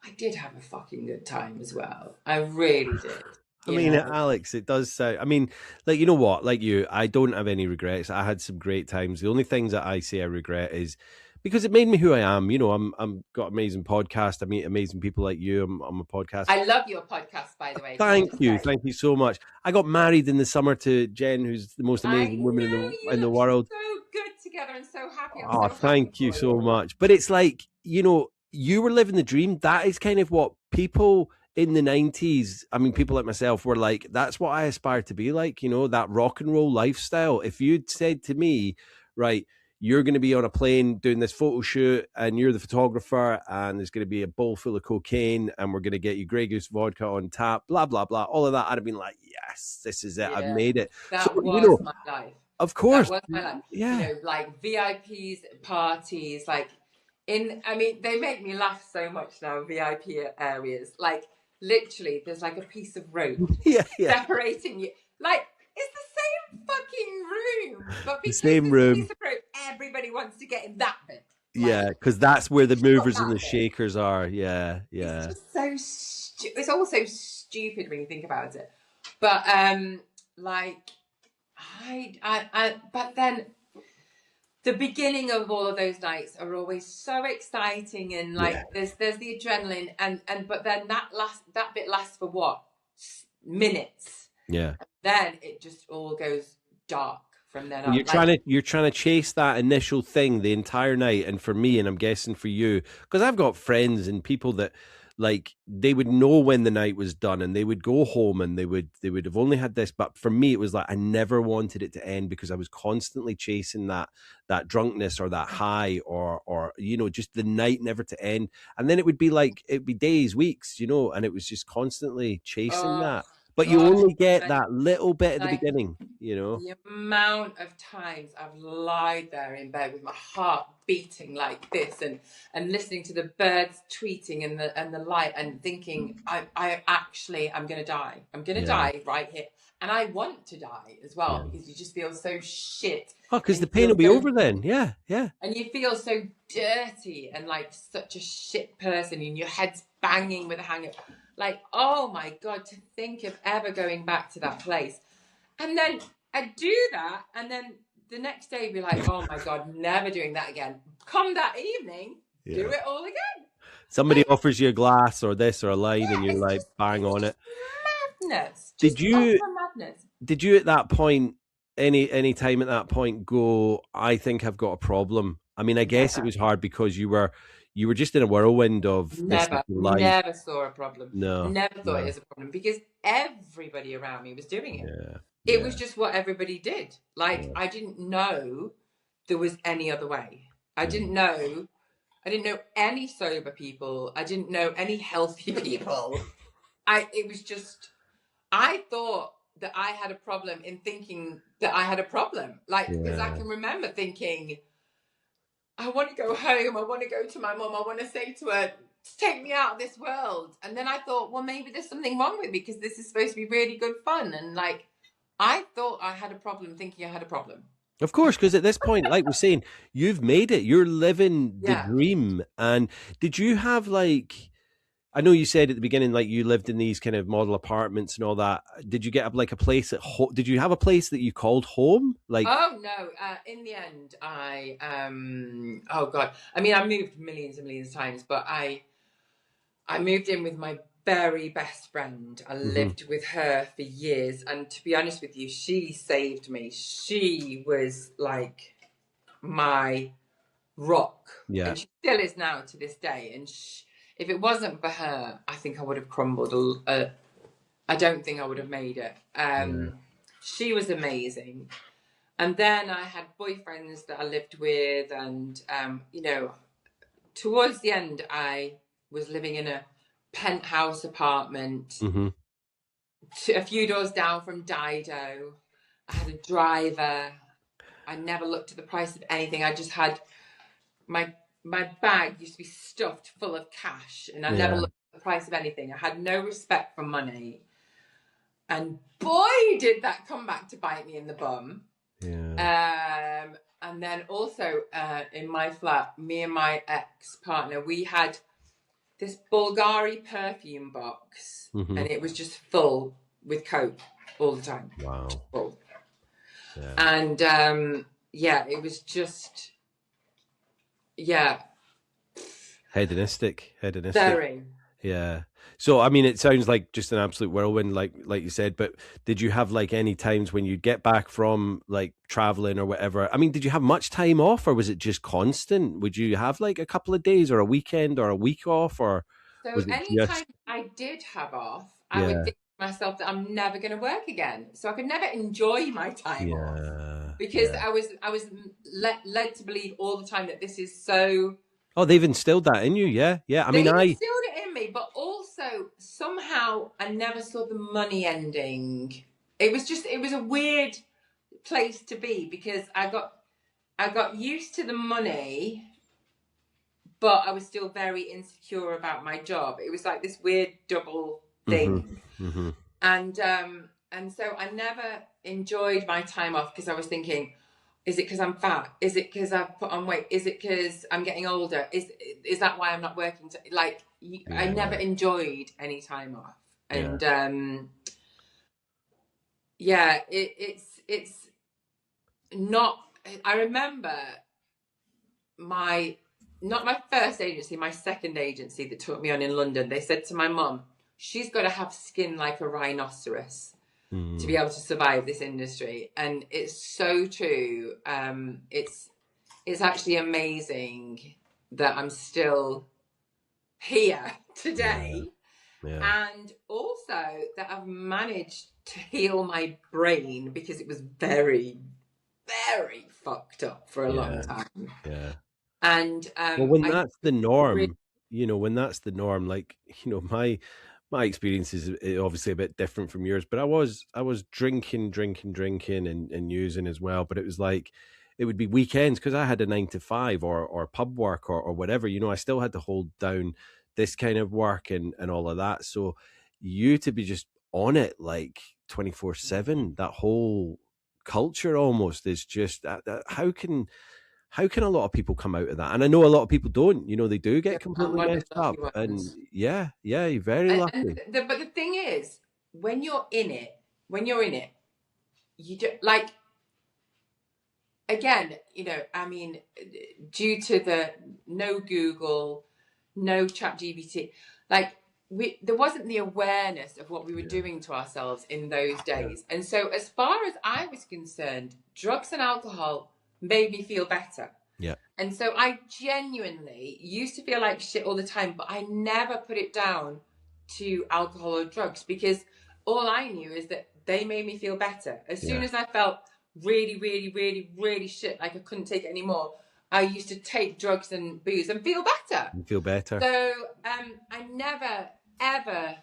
I did have a fucking good time as well. I really did. I mean, Alex, it does sound, I mean, like, you know what, like you, I don't have any regrets. I had some great times. The only things that I say I regret is because it made me who I am. You know, I'm got amazing podcast. I meet amazing people like you. I'm a podcast. I love your podcast, by the way. Thank you so much. I got married in the summer to Jen, who's the most amazing woman in the world. So good together and so happy. Thank you so much. But it's like, you know, you were living the dream. That is kind of what people in the 90s, I mean, people like myself were like, that's what I aspire to be like, you know, that rock and roll lifestyle. If you'd said to me, right, you're going to be on a plane doing this photo shoot and you're the photographer and there's going to be a bowl full of cocaine and we're going to get you Grey Goose vodka on tap, blah, blah, blah, all of that, I'd have been like, yes, this is it. I've made it. That was my life. Of course. That was my life. Yeah. You know, like VIPs, parties, like I mean, they make me laugh so much now, VIP areas. Like, literally, there's like a piece of rope separating you. Like, it's the same fucking room, but because the same room. Piece of rope, everybody wants to get in that bit. Like, because that's where the movers and the shakers are. Yeah. It's just so it's all so stupid when you think about it. But like, but then the beginning of all of those nights are always so exciting, and like there's the adrenaline, and but then that bit lasts for what, minutes. Yeah. Then it just all goes dark from then on. You're trying to chase that initial thing the entire night, and for me, and I'm guessing for you, because I've got friends and people that, like, they would know when the night was done and they would go home and they would have only had this. But for me, it was like I never wanted it to end because I was constantly chasing that drunkenness or that high or you know, just the night never to end. And then it'd be days, weeks, you know, and it was just constantly chasing that. But you only get that little bit at the beginning, you know. The amount of times I've lied there in bed with my heart beating like this, and listening to the birds tweeting and the light, and thinking I'm going to die. I'm going to die right here, and I want to die as well because you just feel so shit. Oh, because the pain will be over then. Yeah. And you feel so dirty and like such a shit person, and your head's banging with a hangover. Like, oh my God, to think of ever going back to that place. And then I'd do that, and then the next day be like, oh my God, never doing that again. Come that evening, do it all again. Somebody offers you a glass or this or a line, and you're like, bang on it. Madness. Did you at that point, any time at that point, go, I think I've got a problem? I mean, I guess it was hard because you were just in a whirlwind of never saw a problem. Never thought it was a problem because everybody around me was doing it. It was just what everybody did. Like, I didn't know there was any other way. I didn't know any sober people. I didn't know any healthy people. It was just, I thought that I had a problem in thinking that I had a problem. Like, because I can remember thinking, I want to go home. I want to go to my mom. I want to say to her, take me out of this world. And then I thought, well, maybe there's something wrong with me because this is supposed to be really good fun. And like, I thought I had a problem thinking I had a problem. Of course, because at this point, like we're saying, you've made it. You're living the dream. And did you have like, I know you said at the beginning, like you lived in these kind of model apartments and all that. Did you get like a place at home? Did you have a place that you called home? Like, oh no, in the end, oh God. I mean, I moved millions and millions of times, but I moved in with my very best friend. I lived with her for years. And to be honest with you, she saved me. She was like my rock. Yeah. And she still is now to this day. And if it wasn't for her, I think I would have crumbled. I don't think I would have made it. She was amazing. And then I had boyfriends that I lived with. And, you know, towards the end, I was living in a penthouse apartment a few doors down from Dido. I had a driver. I never looked at the price of anything. I just had my my bag used to be stuffed full of cash, and I never looked at the price of anything. I had no respect for money, and boy, did that come back to bite me in the bum. And then also in my flat, me and my ex-partner, we had this Bulgari perfume box, and it was just full with coke all the time. Wow. Full. And it was just hedonistic. Very. Yeah. So I mean, it sounds like just an absolute whirlwind, like you said. But did you have like any times when you'd get back from like traveling or whatever? I mean, did you have much time off, or was it just constant? Would you have like a couple of days or a weekend or a week off, or so anytime I did have off, I would think to myself that I'm never going to work again, so I could never enjoy my time off because I was led to believe all the time that this is so. Oh, they've instilled that in you, yeah. I mean, they instilled it in me, but also somehow I never saw the money ending. It was a weird place to be because I got used to the money, but I was still very insecure about my job. It was like this weird double thing, and so I never enjoyed my time off because I was thinking, is it because I'm fat? Is it because I've put on weight? Is it because I'm getting older? Is that why I'm not working? I never enjoyed any time off, and it's not. I remember not my first agency, my second agency that took me on in London. They said to my mum, she's got to have skin like a rhinoceros to be able to survive this industry. And it's so true. It's actually amazing that I'm still here today. And also that I've managed to heal my brain because it was very, very fucked up for a long time. And well, when that's the norm, when that's the norm, like, my experience is obviously a bit different from yours, but I was drinking and using as well. But it was like, it would be weekends because I had a 9 to 5 or pub work or whatever, I still had to hold down this kind of work and all of that. So you to be just on it like 24/7, that whole culture almost is just how can a lot of people come out of that? And I know a lot of people don't. They do get completely messed up. And you're very lucky. But the thing is, when you're in it, you do, like, again, I mean, due to the no Google, no ChatGPT, like there wasn't the awareness of what we were doing to ourselves in those days. And so as far as I was concerned, drugs and alcohol made me feel better. And so I genuinely used to feel like shit all the time, but I never put it down to alcohol or drugs because all I knew is that they made me feel better. As soon as I felt really, really, really, really shit, like I couldn't take it anymore, I used to take drugs and booze and feel better. So I never, ever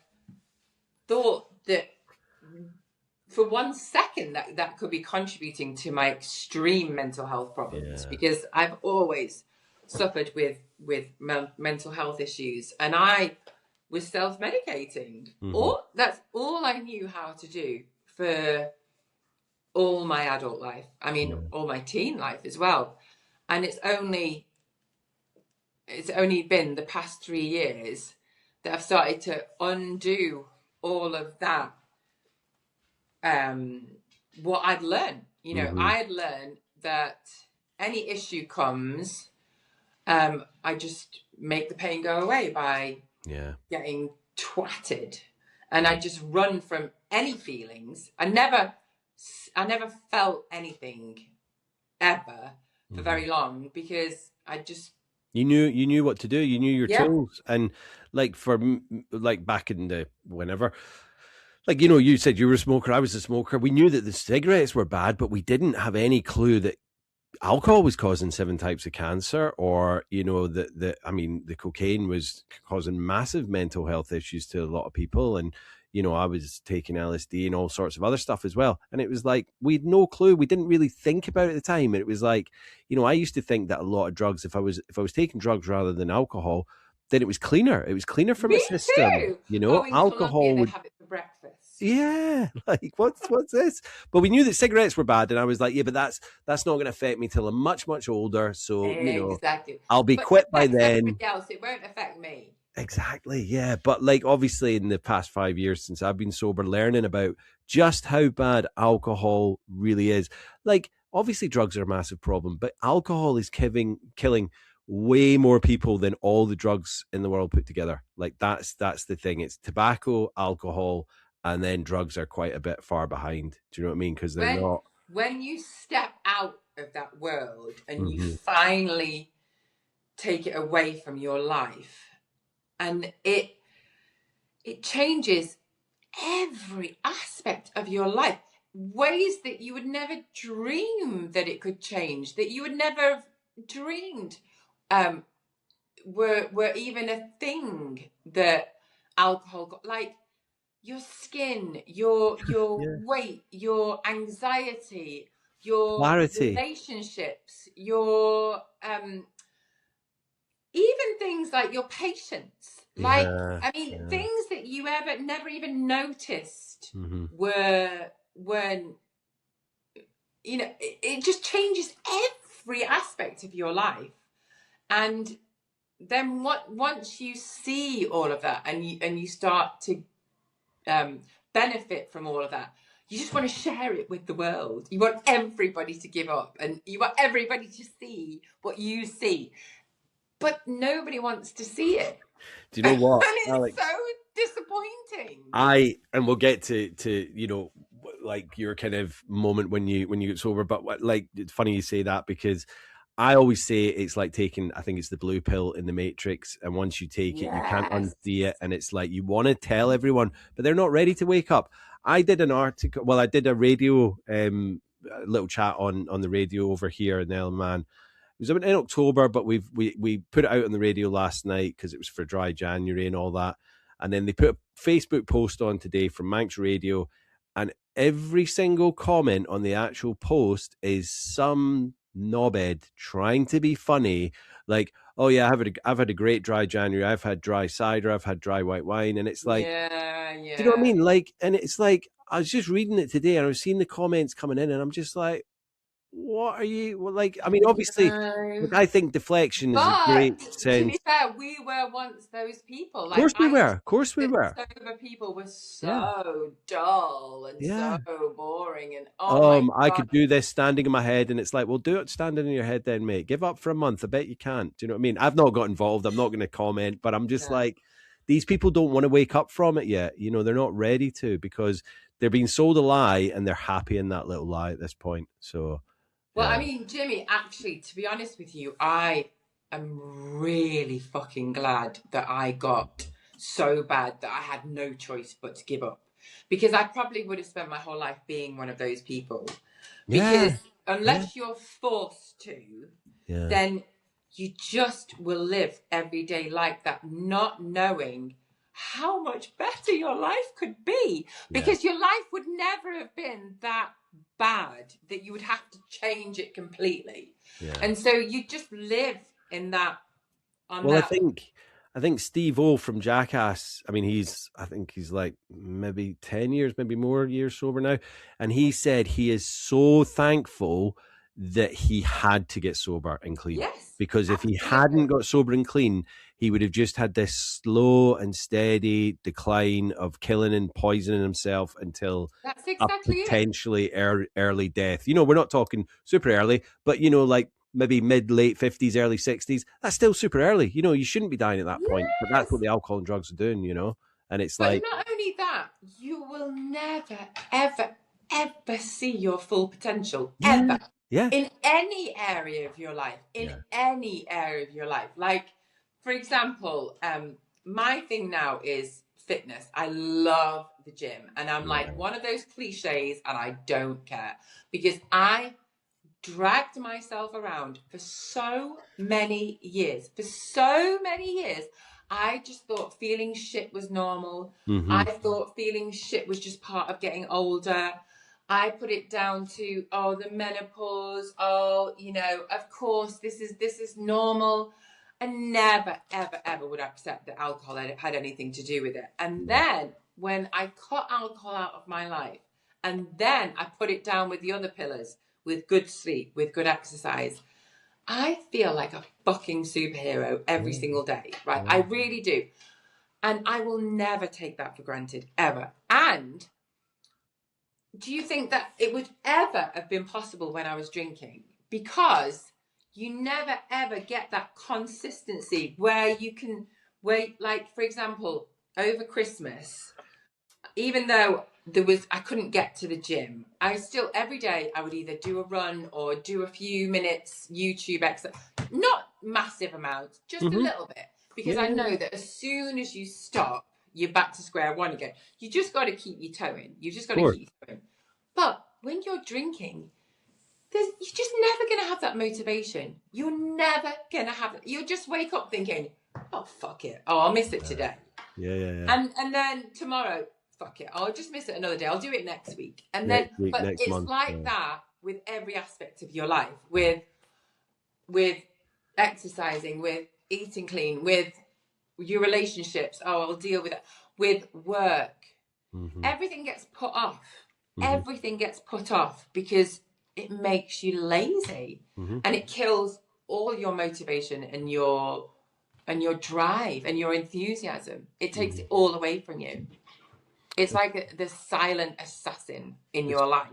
thought that for 1 second that could be contributing to my extreme mental health problems because I've always suffered with mental health issues, and I was self-medicating. That's all I knew how to do for all my adult life. I mean, all my teen life as well. And it's only been the past 3 years that I've started to undo all of that. What I'd learned, I had learned that any issue comes, I just make the pain go away by getting twatted, and I just run from any feelings. I never felt anything ever for very long because I just you knew what to do. You knew your tools, and like back in the whenever. Like, you said you were a smoker, I was a smoker. We knew that the cigarettes were bad, but we didn't have any clue that alcohol was causing 7 types of cancer, or, the cocaine was causing massive mental health issues to a lot of people. And, you know, I was taking LSD and all sorts of other stuff as well. And it was like, we'd no clue. We didn't really think about it at the time. And it was like, you know, I used to think that a lot of drugs, if I was taking drugs rather than alcohol, then it was cleaner. It was cleaner for my Me system. too. You know, In alcohol Colombia, would, they have it for breakfast. yeah, like what's this? But we knew that cigarettes were bad, and I was like, yeah, but that's not going to affect me till I'm much older. So you know, Exactly. I'll be But quit it by affects then. everybody else. It won't affect me. Exactly, yeah. But like, obviously, in the past 5 years since I've been sober, learning about just how bad alcohol really is. Like, obviously, drugs are a massive problem, but alcohol is killing way more people than all the drugs in the world put together. Like, that's the thing. It's tobacco, alcohol, and then drugs are quite a bit far behind. Do you know what I mean? Because they're not. When you step out of that world and you Mhm. finally take it away from your life, and it changes every aspect of your life, ways that you would never dream that it could change, that you would never have dreamed were even a thing that alcohol got, like your skin, your Yeah. weight, your anxiety, your Clarity. relationships, your even things like your patience. Like, Yeah. I mean, things that you never even noticed Mhm. weren't, you know, it just changes every aspect of your life. And then once you see all of that and you start to benefit from all of that, you just want to share it with the world. You want everybody to give up, and you want everybody to see what you see. But nobody wants to see it. Do you know what, and it's Alex? so disappointing. And we'll get to you know, like your kind of moment when you get sober. But like, it's funny you say that, because I always say it's like taking, I think it's the blue pill in the Matrix, and once you take it, you can't unsee it, and it's like you want to tell everyone, but they're not ready to wake up. I did an article, well, I did a radio, a little chat on the radio over here in the Isle of Man. It was in October, but we put it out on the radio last night because it was for Dry January and all that. And then they put a Facebook post on today from Manx Radio, and every single comment on the actual post is some knobhead trying to be funny, like, oh yeah, I've had a great dry January, I've had dry cider, I've had dry white wine, and it's like, yeah. do you know what I mean? Like, and it's like, I was just reading it today, and I was seeing the comments coming in, and I'm just like, what are you, well, like, I mean, obviously, look, I think deflection is a great But sense. to be fair, we were once those people. Of Like, course we were. Of course we were. Sober people were so dull and so boring, and I could do this standing in my head, and it's like, well, do it standing in your head then, mate. Give up for a month. I bet you can't. Do you know what I mean? I've not got involved. I'm not going to comment, but I'm just like, these people don't want to wake up from it yet. You know, they're not ready to, because they're being sold a lie, and they're happy in that little lie at this point. So, well, I mean, Jimmy, actually, to be honest with you, I am really fucking glad that I got so bad that I had no choice but to give up, because I probably would have spent my whole life being one of those people. Because unless you're forced to, then you just will live every day like that, not knowing how much better your life could be, because your life would never have been that bad that you would have to change it completely. And so you just live in that. I think Steve O from Jackass, I mean, I think he's like maybe 10 years, maybe more years sober now. And he said he is so thankful that he had to get sober and clean. Yes, because if he hadn't got sober and clean, he would have just had this slow and steady decline of killing and poisoning himself until a potentially early death. You know, we're not talking super early, but, you know, like maybe late 50s, early 60s. That's still super early. You know, you shouldn't be dying at that point, but that's what the alcohol and drugs are doing, you know? And it's but not only that, you will never, ever, ever see your full potential, ever. Yeah. In any area of your life, any area of your life. Like, for example, my thing now is fitness. I love the gym, and I'm like one of those cliches, and I don't care, because I dragged myself around for so many years. I just thought feeling shit was normal. Mm-hmm. I thought feeling shit was just part of getting older. I put it down to, oh, the menopause. Oh, you know, of course, this is normal. I never, ever, ever would accept that alcohol had anything to do with it. And then when I cut alcohol out of my life, and then I put it down with the other pillars, with good sleep, with good exercise, I feel like a fucking superhero every single day, right? I really do. And I will never take that for granted, ever. And do you think that it would ever have been possible when I was drinking? Because you never, ever get that consistency where you can, like, for example, over Christmas, even though I couldn't get to the gym, I still, every day, I would either do a run or do a few minutes YouTube exercise. Not massive amounts, just a little bit. Because I know that as soon as you stop, you're back to square one again. You just got to keep your toe in. You just got to keep your toe in. But when you're drinking, you're just never going to have that motivation. You're never going to have it. You'll just wake up thinking, oh, fuck it. Oh, I'll miss it today. Yeah. And then tomorrow, fuck it. I'll just miss it another day. I'll do it next week. And then, but it's month, like that with every aspect of your life, with exercising, with eating clean, with your relationships. Oh, I'll deal with it. With work. Everything gets put off. Everything gets put off because it makes you lazy, and it kills all your motivation and your drive and your enthusiasm. It takes it all away from you. It's like the silent assassin in your life.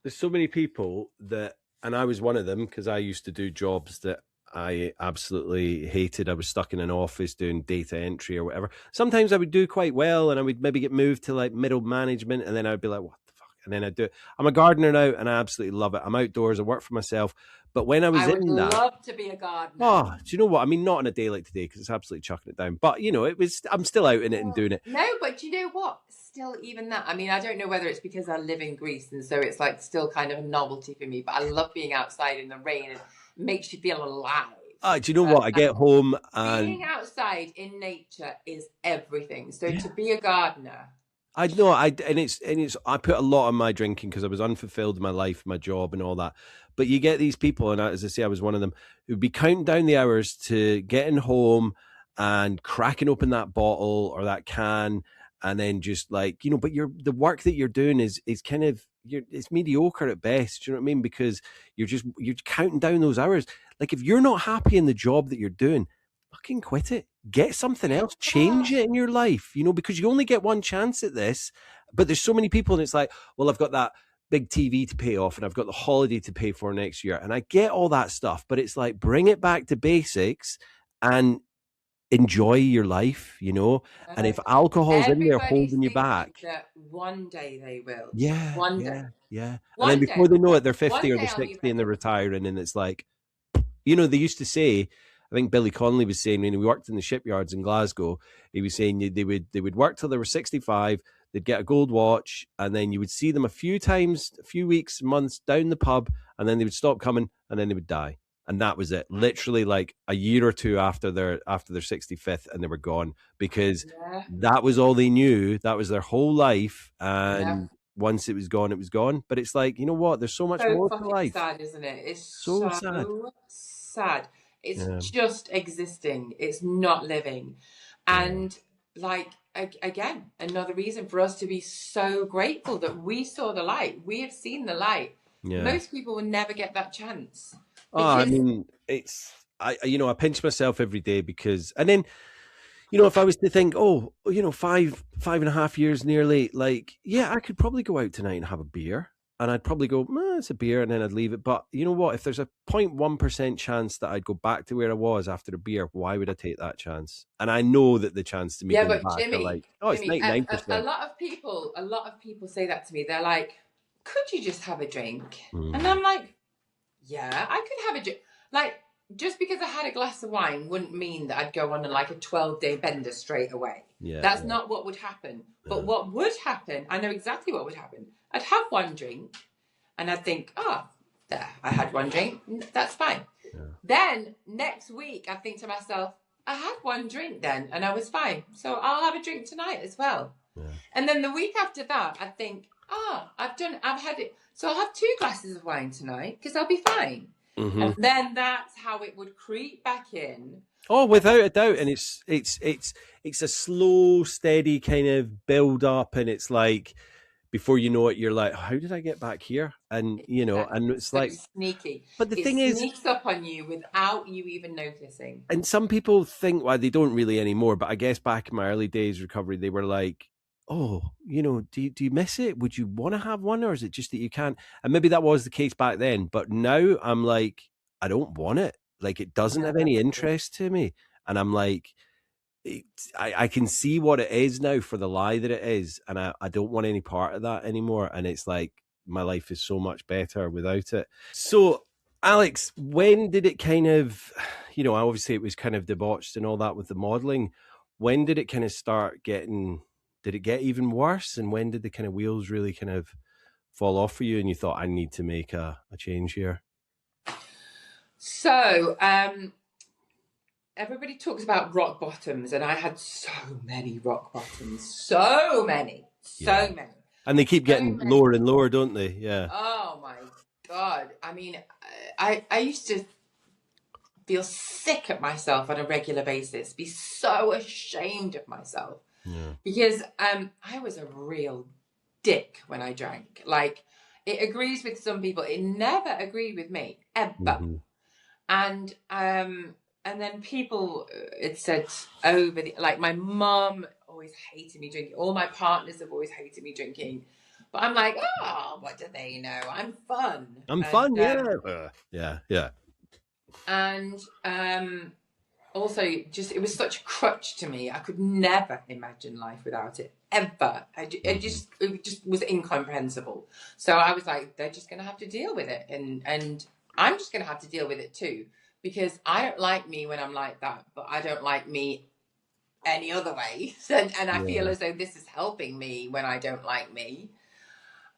There's so many people that, and I was one of them, because I used to do jobs that I absolutely hated. I was stuck in an office doing data entry or whatever. Sometimes I would do quite well, and I would maybe get moved to like middle management, and then I'd be like, what the fuck? And then I'd do it. I'm a gardener now, and I absolutely love it. I'm outdoors. I work for myself. But when I was in that, I would love to be a gardener. Oh, do you know what? I mean, not on a day like today, because it's absolutely chucking it down. But, you know, I'm still out in it and doing it. No, but do you know what? Still, even that. I mean, I don't know whether it's because I live in Greece, and so it's like still kind of a novelty for me. But I love being outside in the rain. It makes you feel alive. Do you know what? I get home and being outside in nature is everything. So to be a gardener, I know. I put a lot on my drinking because I was unfulfilled in my life, my job, and all that. But you get these people, and as I say, I was one of them, who'd be counting down the hours to getting home and cracking open that bottle or that can, and then just like, you know. But the work that you're doing is kind of it's mediocre at best. Do you know what I mean? Because you're counting down those hours. Like, if you're not happy in the job that you're doing, fucking quit it. Get something else. Change it in your life, you know, because you only get one chance at this. But there's so many people, and it's like, well, I've got that big TV to pay off, and I've got the holiday to pay for next year. And I get all that stuff, but it's like, bring it back to basics and enjoy your life, you know. And if alcohol's in there holding you back, that one day they will. Yeah. One day. Yeah. And then before they know it, they're 50 or they're 60 and they're retiring, and it's like, you know, they used to say, I think Billy Connolly was saying when he worked in the shipyards in Glasgow, he was saying they would work till they were 65, they'd get a gold watch, and then you would see them a few times, a few weeks, months down the pub, and then they would stop coming, and then they would die. And that was it. Literally like a year or two after their 65th, and they were gone, because that was all they knew. That was their whole life. And once it was gone, it was gone. But it's like, you know what? There's so much more to life. Sad, isn't it? It's so sad. It's just existing. It's not living. And like, again, another reason for us to be so grateful that we saw the light. We have seen the light. Most people will never get that chance. I mean, I pinch myself every day because, and then, you know, if I was to think, oh, you know, 5.5 years nearly, like, yeah, I could probably go out tonight and have a beer, and I'd probably go, it's a beer, and then I'd leave it. But you know what? If there's a 0.1% chance that I'd go back to where I was after a beer, why would I take that chance? And I know that the chance to me going back Jimmy, are like, it's 99%. A lot of people say that to me. They're like, could you just have a drink? And I'm like, yeah, I could have a drink. Like, just because I had a glass of wine wouldn't mean that I'd go on like a 12-day bender straight away. That's not what would happen. But what would happen, I know exactly what would happen. I'd have one drink and I'd think, there, I had one drink. That's fine. Then next week, I think to myself, I had one drink then and I was fine. So I'll have a drink tonight as well. Yeah. And then the week after that, I think, I've had it. So I'll have 2 glasses of wine tonight because I'll be fine. Mm-hmm. And then that's how it would creep back in. Oh, without a doubt. And it's a slow, steady kind of build up. And it's like, before you know it, you're like, how did I get back here? And, you know, and it's so like sneaky. But the it thing is, sneaks up on you without you even noticing. And some people think, well, they don't really anymore, but I guess back in my early days recovery, they were like, oh, you know, do you miss it? Would you want to have one, or is it just that you can't? And maybe that was the case back then, but now I'm like, I don't want it. Like, it doesn't have any interest to me. And I'm like, I can see what it is now for the lie that it is, and I don't want any part of that anymore. And it's like, my life is so much better without it. So, Alex, when did it kind of, you know, obviously it was kind of debauched and all that with the modeling. When did it kind of start getting, did it get even worse? And when did the kind of wheels really kind of fall off for you and you thought, I need to make a change here? So, everybody talks about rock bottoms, and I had so many rock bottoms. So many. And they keep getting lower and lower, don't they? Yeah. Oh my God. I mean, I used to feel sick at myself on a regular basis, be so ashamed of myself. Yeah. Because I was a real dick when I drank. Like, it agrees with some people. It never agreed with me, ever. Mm-hmm. And then people, it said over the, like, my mum always hated me drinking. All my partners have always hated me drinking. But I'm like, oh, what do they know? I'm fun. Yeah. And also, just, it was such a crutch to me. I could never imagine life without it, ever. It just was incomprehensible. So I was like, they're just going to have to deal with it. And I'm just going to have to deal with it too. Because I don't like me when I'm like that, but I don't like me any other way. And I feel as though this is helping me when I don't like me.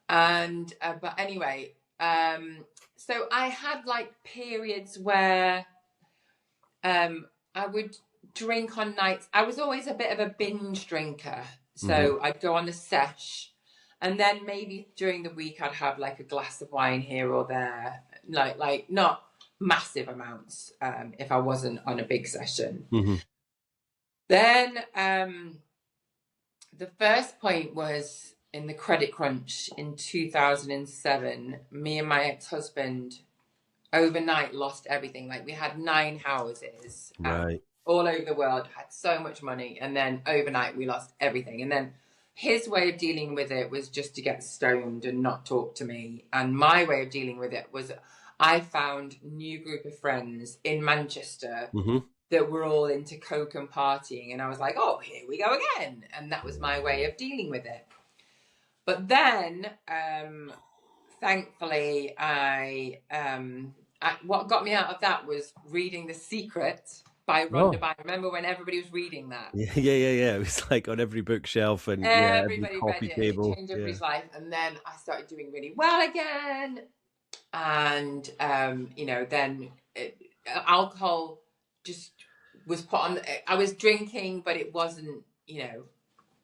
And, but anyway, so I had like periods where I would drink on nights. I was always a bit of a binge drinker. So I'd go on the sesh, and then maybe during the week I'd have like a glass of wine here or there, like not massive amounts if I wasn't on a big session. Then the first point was in the credit crunch in 2007. Me and my ex-husband overnight lost everything. Like, we had 9 houses all over the world, had so much money, and then overnight we lost everything. And then his way of dealing with it was just to get stoned and not talk to me, and my way of dealing with it was I found a new group of friends in Manchester that were all into coke and partying. And I was like, oh, here we go again. And that was my way of dealing with it. But then, thankfully, what got me out of that was reading The Secret by Rhonda Byrne. Remember when everybody was reading that? Yeah. It was like on every bookshelf and everybody every coffee read table. It changed everybody's life. And then I started doing really well again. And, you know, then alcohol just was put on. I was drinking, but it wasn't, you know,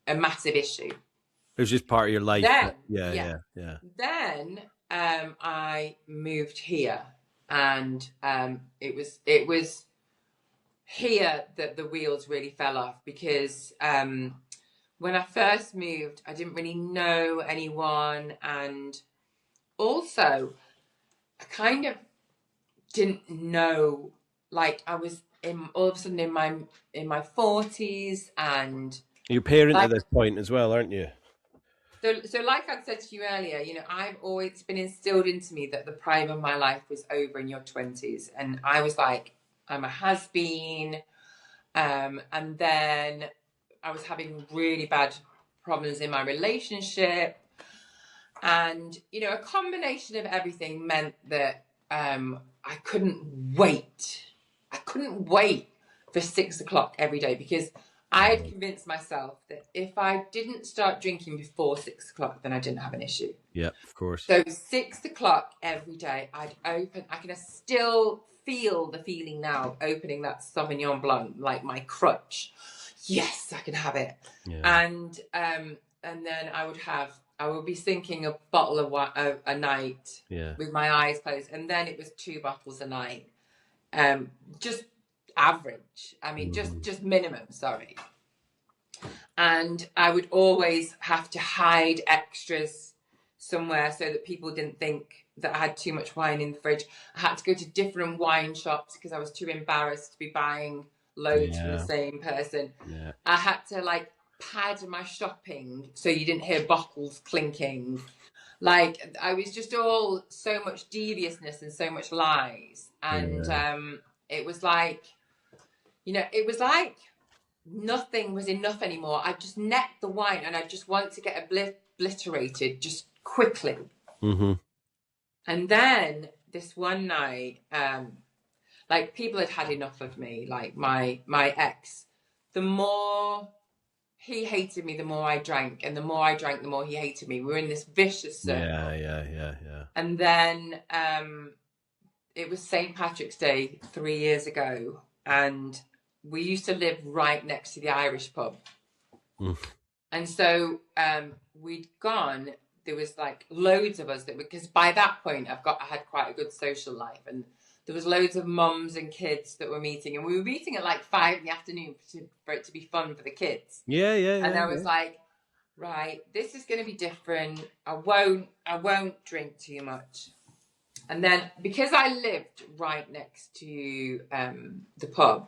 a massive issue. It was just part of your life. Then, yeah. Then I moved here, and it was here that the wheels really fell off, because when I first moved, I didn't really know anyone, and also I kind of didn't know, like, I was all of a sudden in my 40s, and you're a parent at this point as well, aren't you? So like I said to you earlier, you know, I've always been instilled into me that the prime of my life was over in your 20s, and I was like, I'm a has-been, and then I was having really bad problems in my relationship. And, you know, a combination of everything meant that I couldn't wait. I couldn't wait for 6 o'clock every day, because I had convinced myself that if I didn't start drinking before 6 o'clock, then I didn't have an issue. Yeah, of course. So 6 o'clock every day, I'd open. I can still feel the feeling now of opening that Sauvignon Blanc, like my crutch. Yes, I can have it. Yeah. And then I would be sinking a bottle of wine a night with my eyes closed. And then it was 2 bottles a night. Just average. I mean, just minimum, sorry. And I would always have to hide extras somewhere so that people didn't think that I had too much wine in the fridge. I had to go to different wine shops because I was too embarrassed to be buying loads from the same person. Yeah. I had to like pad my shopping so you didn't hear bottles clinking. Like I was just all so much deviousness and so much lies. And it was like, you know, it was like nothing was enough anymore. I just necked the wine and I just wanted to get obliterated just quickly. Mm-hmm. And then this one night, like people had enough of me, like my ex. The more he hated me, the more I drank, and the more I drank, the more he hated me. We were in this vicious circle. Yeah. And then it was St. Patrick's Day 3 years ago, and we used to live right next to the Irish pub. And so we'd gone. There was like loads of us because by that point I had quite a good social life, and there was loads of mums and kids that were meeting, and we were meeting at like 5 PM for it to be fun for the kids. Yeah. And I was like, right, this is going to be different. I won't drink too much. And then because I lived right next to the pub,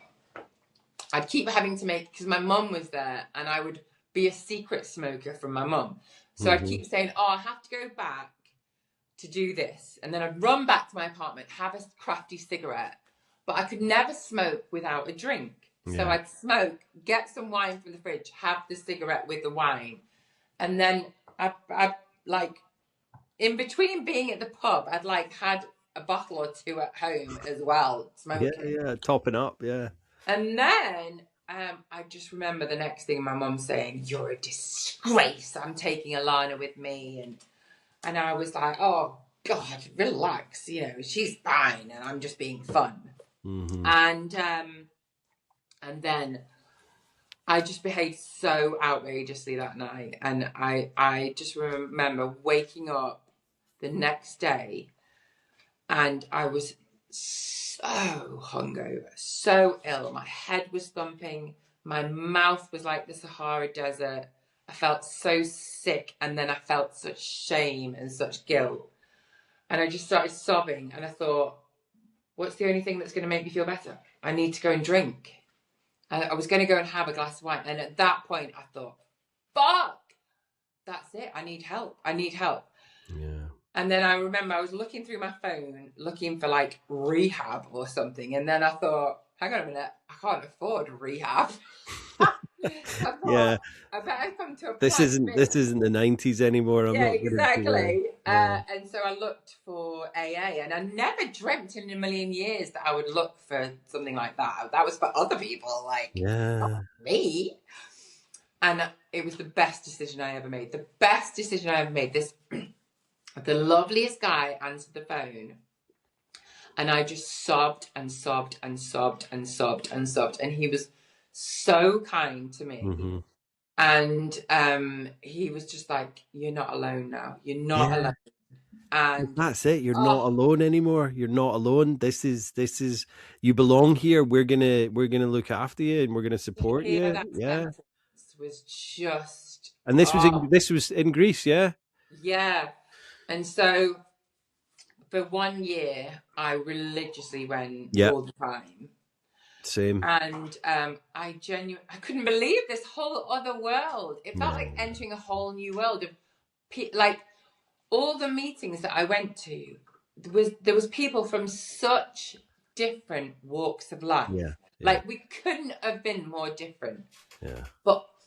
I'd keep having to make, because my mum was there, and I would be a secret smoker from my mum. So I'd keep saying, I have to go back to do this. And then I'd run back to my apartment, have a crafty cigarette. But I could never smoke without a drink. Yeah. So I'd smoke, get some wine from the fridge, have the cigarette with the wine. And then I'd like, in between being at the pub, I'd like had a bottle or 2 at home as well, smoking. Yeah, topping up, yeah. And then I just remember the next thing my mum saying, "You're a disgrace. I'm taking Alana with me." And I was like, "Oh, God, relax. You know, she's fine and I'm just being fun." Mm-hmm. And then I just behaved so outrageously that night. And I just remember waking up the next day and I was so hungover, so ill. My head was thumping. My mouth was like the Sahara Desert. I felt so sick. And then I felt such shame and such guilt. And I just started sobbing. And I thought, what's the only thing that's going to make me feel better? I need to go and drink. And I was going to go and have a glass of wine. And at that point, I thought, fuck, that's it. I need help. Yeah. And then I remember I was looking through my phone, looking for like rehab or something. And then I thought, hang on a minute, I can't afford rehab. I bet I come to a this isn't the 90s anymore. Exactly. And so I looked for AA, and I never dreamt in a million years that I would look for something like that. That was for other people, like not me. And it was the best decision I ever made. This the loveliest guy answered the phone, and I just sobbed and sobbed and sobbed and sobbed and sobbed. And he was so kind to me. Mm-hmm. And he was just like, "You're not alone now. You're not alone." And that's it. You're not alone anymore. You're not alone. This is you belong here. We're gonna look after you and we're gonna support you. Yeah. Was just, and this was in Greece, yeah. Yeah. And so for 1 year, I religiously went all the time. Same. And I couldn't believe this whole other world. It felt like entering a whole new world of like all the meetings that I went to. There was people from such different walks of life. Yeah. Like we couldn't have been more different. Yeah.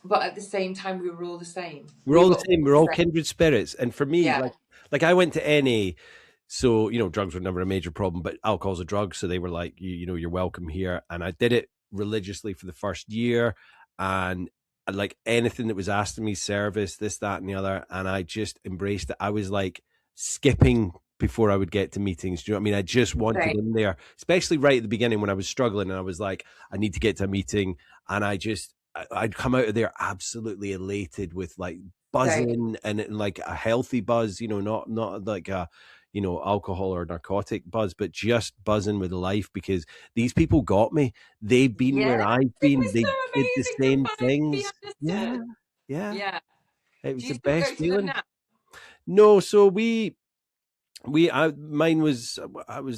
But at the same time, we were all the same. We're all the same. We're all kindred spirits. And for me, like I went to NA, so, you know, drugs were never a major problem, but alcohol's a drug. So they were like, you know, you're welcome here. And I did it religiously for the first year. And like anything that was asked of me, service, this, that, and the other. And I just embraced it. I was like skipping before I would get to meetings. Do you know what I mean? I just wanted in there, especially right at the beginning when I was struggling and I was like, I need to get to a meeting. And I'd come out of there absolutely elated with like buzzing and like a healthy buzz, you know, not like a, you know, alcohol or narcotic buzz, but just buzzing with life because these people got me. They've been where I've been. It was They so did the amazing same to finally things. be Yeah. understood. Yeah. Yeah. It was Do you the still go best to them feeling. now? No, so mine was,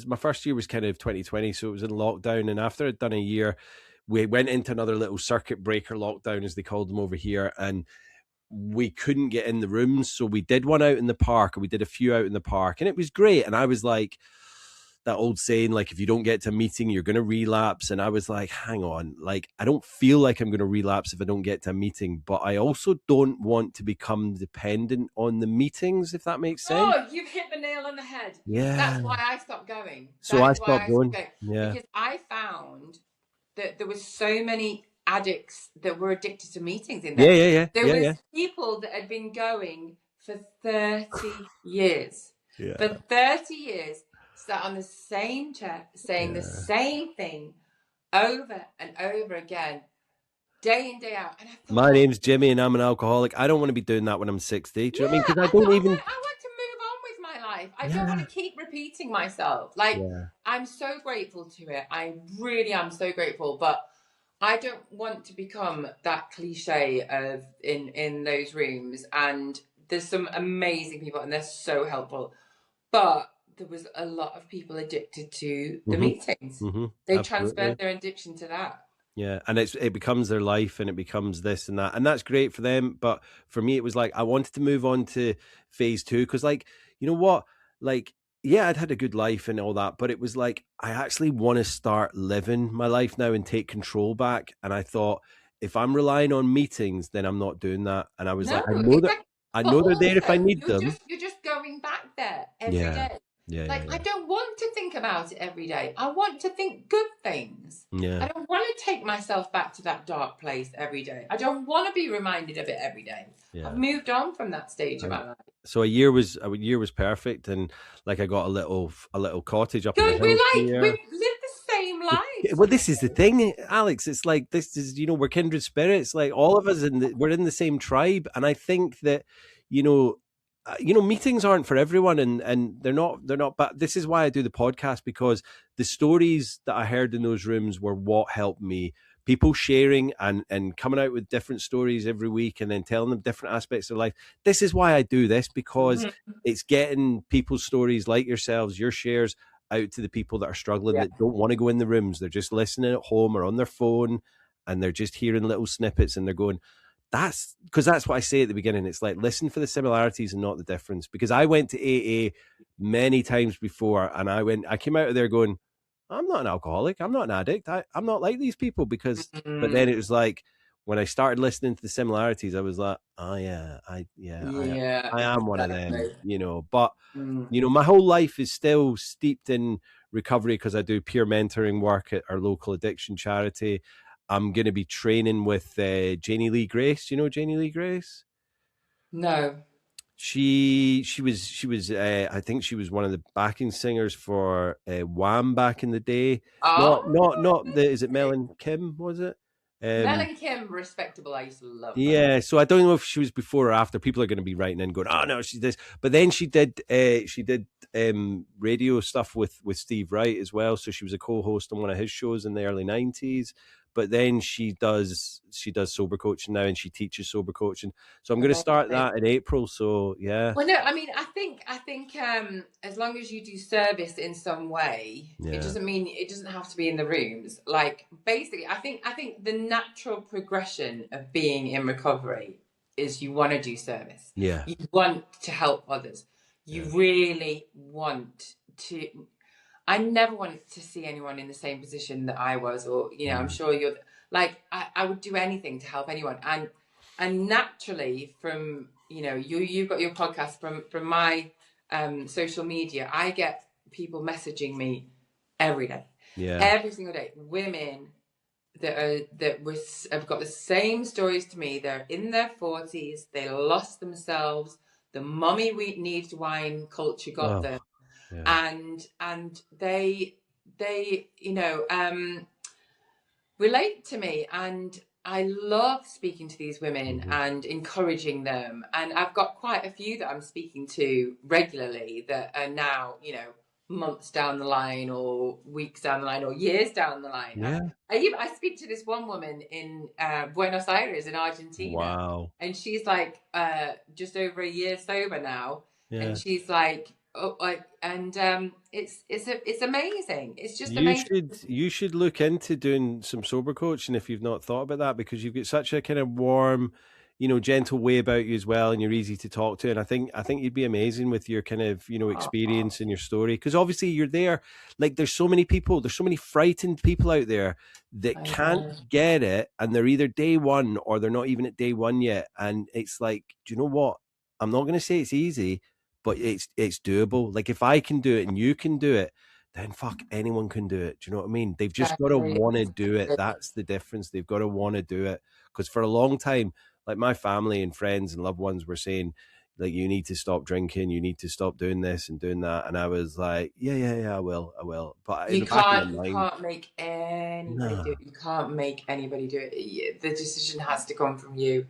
my first year was kind of 2020, so it was in lockdown. And after I'd done a year, we went into another little circuit breaker lockdown, as they called them over here. And we couldn't get in the rooms. So we did one out in the park, and we did a few out in the park, and it was great. And I was like, that old saying, like, if you don't get to a meeting, you're going to relapse. And I was like, hang on, like, I don't feel like I'm going to relapse if I don't get to a meeting, but I also don't want to become dependent on the meetings, if that makes sense. Oh, you've hit the nail on the head. Yeah. That's why I stopped going. So I stopped going. Yeah. Because I found that there was so many addicts that were addicted to meetings in there. Yeah. There was people that had been going for 30 years. Yeah. For 30 years, sat on the same chair, saying the same thing over and over again, day in, day out. And I thought, my name's Jimmy and I'm an alcoholic. I don't want to be doing that when I'm 60. Do you know what I mean? Because I want to move on with my life. I don't want to keep repeating myself. Like, I'm so grateful to it. I really am so grateful. But I don't want to become that cliche of in those rooms. And there's some amazing people and they're so helpful. But there was a lot of people addicted to the meetings. They transferred their addiction to that. Yeah, and it becomes their life, and it becomes this and that, and that's great for them. But for me, it was like I wanted to move on to phase 2 because, like, you know what, like, yeah, I'd had a good life and all that, but it was like I actually want to start living my life now and take control back. And I thought, if I'm relying on meetings, then I'm not doing that. And I was like, I know they're there if I need them. You're just going back there every day. I don't want to think about it every day. I want to think good things. Yeah. I don't want to take myself back to that dark place every day. I don't want to be reminded of it every day. Yeah. I've moved on from that stage of my life. So a year was perfect, and like I got a little cottage up in the hills here. We live the same life. Well, this is the thing, Alex. It's like this is, you know, we're kindred spirits. Like all of us, we're in the same tribe, and I think that, you know, meetings aren't for everyone, and they're not. But this is why I do the podcast, because the stories that I heard in those rooms were what helped me. People sharing and coming out with different stories every week, and then telling them different aspects of life. This is why I do this, because it's getting people's stories like yourselves, your shares, out to the people that are struggling, that don't want to go in the rooms. They're just listening at home or on their phone, and they're just hearing little snippets, and they're going, that's what I say at the beginning. It's like, listen for the similarities and not the difference. Because I went to AA many times before, and I came out of there going, I'm not an alcoholic. I'm not an addict. I'm not like these people. Because, but then it was like, when I started listening to the similarities, I was like, oh yeah, I am one of them, you know. But, you know, my whole life is still steeped in recovery because I do peer mentoring work at our local addiction charity. I'm going to be training with Janie Lee Grace. You know Janie Lee Grace? No. She was I think she was one of the backing singers for Wham back in the day. Not is it Mel and Kim, was it? Mel and Kim, respectable. I used to love them. Yeah, so I don't know if she was before or after. People are going to be writing in going, oh no, she's this. But then she did radio stuff with Steve Wright as well. So she was a co-host on one of his shows in the early 90s. But then she does sober coaching now, and she teaches sober coaching. So I'm going to start that in April. So yeah. Well, no, I mean, I think as long as you do service in some way, it doesn't mean it doesn't have to be in the rooms. Like, basically, I think the natural progression of being in recovery is you want to do service. Yeah. You want to help others. You really want to. I never wanted to see anyone in the same position that I was, or, you know, I'm sure you're like, I would do anything to help anyone. And naturally from, you know, you've got your podcast from my social media. I get people messaging me every day, every single day. Women that have got the same stories to me. They're in their 40s. They lost themselves. The mummy needs wine culture got them. and they relate to me, and I love speaking to these women and encouraging them. And I've got quite a few that I'm speaking to regularly that are now, months down the line or weeks down the line or years down the line. Yeah. I speak to this one woman in Buenos Aires in Argentina. Wow. And she's like just over a year sober now. Yeah. And she's like, it's amazing. It's just amazing. You should look into doing some sober coaching if you've not thought about that, because you've got such a kind of warm, gentle way about you as well, and you're easy to talk to. And I think you'd be amazing with your kind of, experience and your story, because obviously you're there. Like, there's so many frightened people out there that can't get it, and they're either day one or they're not even at day one yet. And it's like, do you know what? I'm not going to say it's easy, but it's doable. Like, if I can do it and you can do it, then fuck, anyone can do it. Do you know what I mean? They've just got to want to do it. That's the difference. They've got to want to do it. Because for a long time, like, my family and friends and loved ones were saying, like, you need to stop drinking, you need to stop doing this and doing that. And I was like, yeah, I will. But you can't make anybody do it. You can't make anybody do it. The decision has to come from you.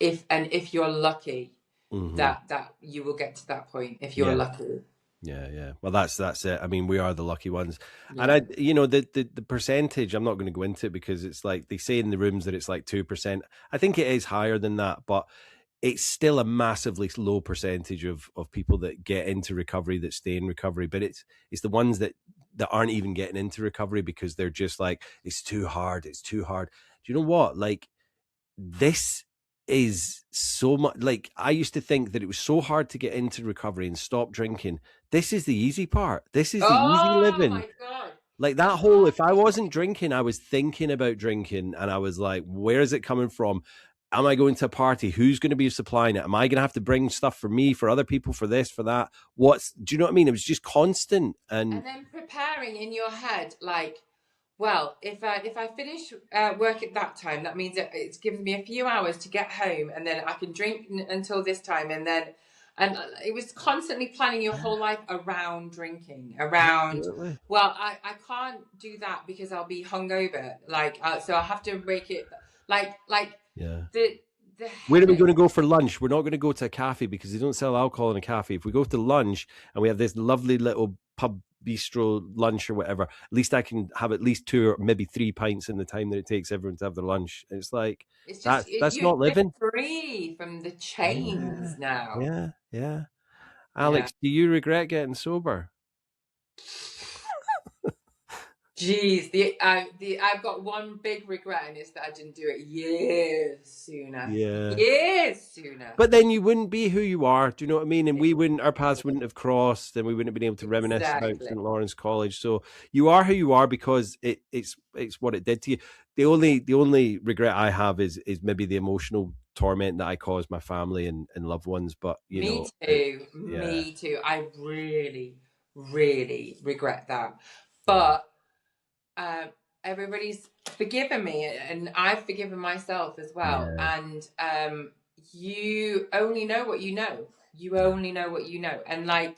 If you're lucky, that you will get to that point, if you're lucky. Yeah. Well, that's it. I mean, we are the lucky ones. Yeah. And the percentage, I'm not going to go into it, because it's like they say in the rooms that it's like 2%. I think it is higher than that, but it's still a massively low percentage of people that get into recovery, that stay in recovery. But it's the ones that aren't even getting into recovery because they're just like, it's too hard. Do you know what? Like, this is so much, like, I used to think that it was so hard to get into recovery and stop drinking. This is the easy part. This is the easy living. Oh my God. Like, that whole, if I wasn't drinking, I was thinking about drinking, and I was like, where is it coming from? Am I going to a party? Who's going to be supplying it? Am I going to have to bring stuff for me, for other people, for this, for that? Do you know what I mean? It was just constant. And then preparing in your head, like, well, if I finish work at that time, that means it's given me a few hours to get home, and then I can drink until this time, and it was constantly planning your whole life around drinking, around. Absolutely. Well, I can't do that because I'll be hungover, so I have to make it like where are we going to go for lunch? We're not going to go to a cafe because they don't sell alcohol in a cafe. If we go to lunch and we have this lovely little pub bistro lunch or whatever, at least I can have at least 2 or maybe 3 pints in the time that it takes everyone to have their lunch. It's like, that's not living. Free from the chains now. Yeah. Alex, do you regret getting sober? Jeez, I've got one big regret, and it's that I didn't do it years sooner. Yeah. Years sooner. But then you wouldn't be who you are. Do you know what I mean? And our paths wouldn't have crossed, and we wouldn't have been able to reminisce about St. Lawrence College. So you are who you are because it's what it did to you. The only regret I have is maybe the emotional torment that I caused my family and loved ones. But me too. I really, really regret that. But everybody's forgiven me, and I've forgiven myself as well. Yeah. And you only know what you know. And like,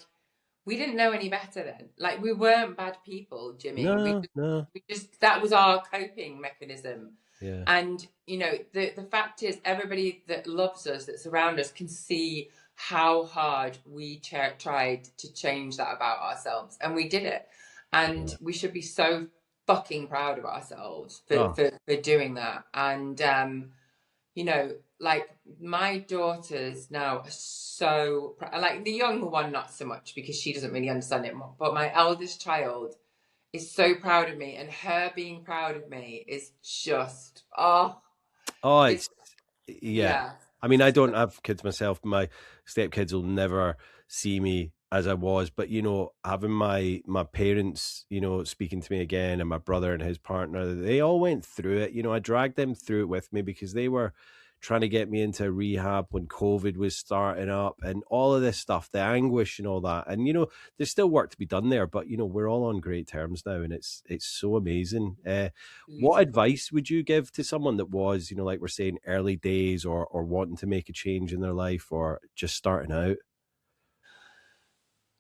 we didn't know any better then. Like, we weren't bad people, Jimmy. No. We just that was our coping mechanism. Yeah. And the fact is, everybody that loves us, that's around us, can see how hard we tried to change that about ourselves, and we did it. And we should be so fucking proud of ourselves for doing that. And like, my daughters now are so like, the younger one not so much because she doesn't really understand it more, but my eldest child is so proud of me, and her being proud of me is just it's I mean, I don't have kids myself. My stepkids will never see me as I was, but having my parents, speaking to me again, and my brother and his partner, they all went through it. I dragged them through it with me because they were trying to get me into rehab when COVID was starting up, and all of this stuff, the anguish and all that. And there's still work to be done there, but we're all on great terms now, and it's so amazing. What advice would you give to someone that was, like we're saying, early days, or wanting to make a change in their life, or just starting out?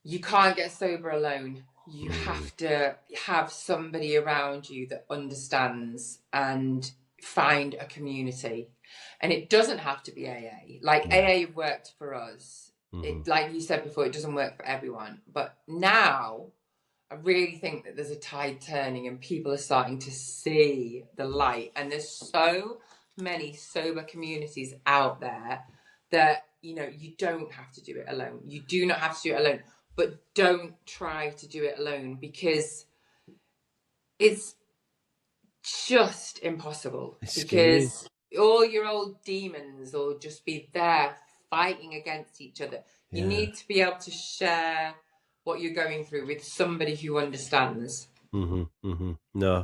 you can't get sober alone. You have to have somebody around you that understands and find a community. And it doesn't have to be AA. Like AA worked for us. It, like you said before, it doesn't work for everyone. But now I really think that there's a tide turning and people are starting to see the light. And there's so many sober communities out there that, you know, you don't have to do it alone. You do not have to do it alone. But don't try to do it alone, because it's just impossible. Because all your old demons will just be there fighting against each other. You need to be able to share what you're going through with somebody who understands. No,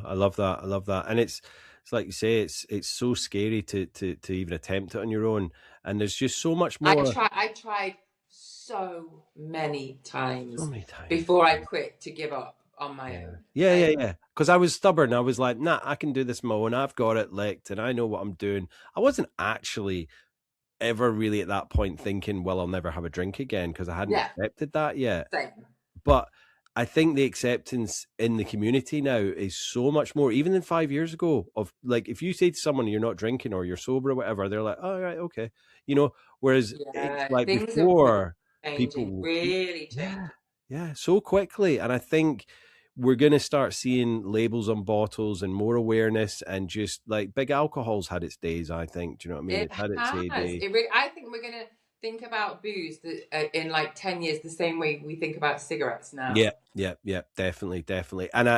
I love that. I love that. And it's like you say, it's so scary to even attempt it on your own. And there's just so much more. I tried so many times before I quit to give up on my own. Yeah. Because I was stubborn. I was like, nah, I can do this on my own. I've got it licked and I know what I'm doing. I wasn't actually ever really at that point thinking, well, I'll never have a drink again, because I hadn't accepted that yet. Same. But I think the acceptance in the community now is so much more, even than 5 years ago, of like, if you say to someone you're not drinking or you're sober or whatever, they're like, oh, right, okay. You know, whereas it's like before, people really change. Yeah, so quickly. And I think we're going to start seeing labels on bottles and more awareness, and just like big alcohol's had its days, I think. Do you know what I mean? It's had its heyday. I think we're going to think about booze in like 10 years the same way we think about cigarettes now. Yeah, definitely. And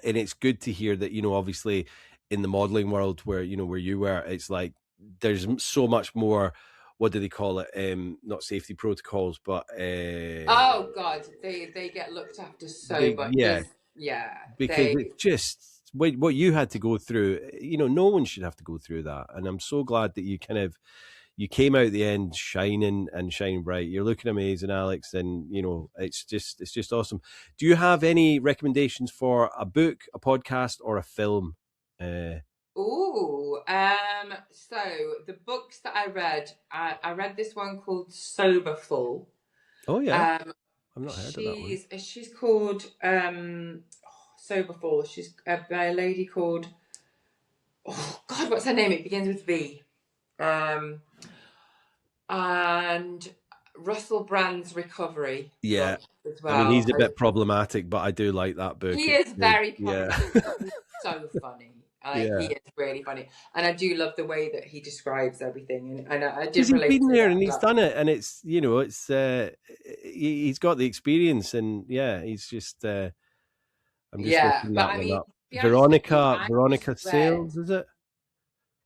it's good to hear that, you know, obviously in the modeling world where, you know, where you were, it's like there's so much more, what do they call it? Not safety protocols, but oh God, they get looked after so much. Because it's just what you had to go through, you know, no one should have to go through that. And I'm so glad that you came out the end shining and shining bright. You're looking amazing, Alex, and you know it's just awesome. Do you have any recommendations for a book, a podcast, or a film? So the books that I read this one called Soberful. Oh yeah, I've not heard of that one. She's called Soberful. She's by a lady called, oh God, what's her name? It begins with V. And Russell Brand's Recovery. Yeah. As well. I mean, he's a bit problematic, but I do like that book. He is very problematic. He's so funny. He is really funny. And I do love the way that he describes everything. And I did relate to he's been there and he's done it. And it's, you know, it's he's got the experience, and he's just I'm just looking that one up. Veronica Sales, is it?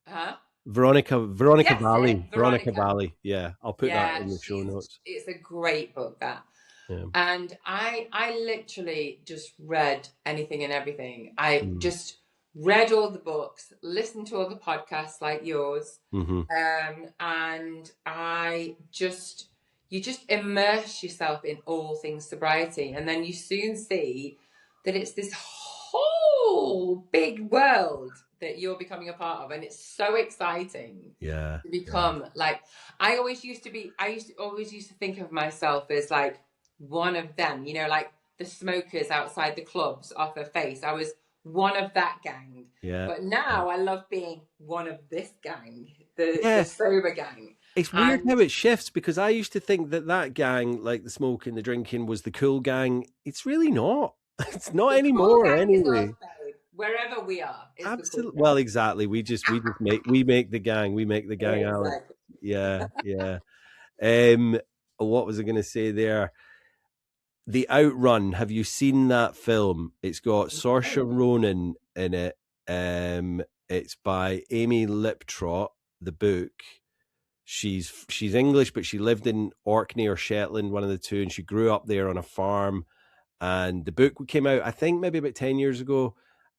Huh? Veronica Valley. Veronica Valley. Yeah, I'll put that in the show notes. It's a great book, that. Yeah. And I literally just read anything and everything. I just read all the books, listened to all the podcasts like yours, and you just immerse yourself in all things sobriety, and then you soon see that it's this whole big world that you're becoming a part of, and it's so exciting to become like, I always used to think of myself as like one of them, you know, like the smokers outside the clubs off her face. I was one of that gang, but now I love being one of this gang, the sober gang. It's weird how it shifts, because I used to think that gang, like the smoking, the drinking, was the cool gang. It's really not. It's not anymore, anyway. Wherever we are, absolutely. Cool, well, exactly. We make the gang. We make the gang, exactly. Alex. Yeah. What was I going to say there? The Outrun. Have you seen that film? It's got Saoirse Ronan in it. It's by Amy Liptrot. The book. She's English, but she lived in Orkney or Shetland, one of the two, and she grew up there on a farm. And the book came out, I think, maybe about 10 years ago.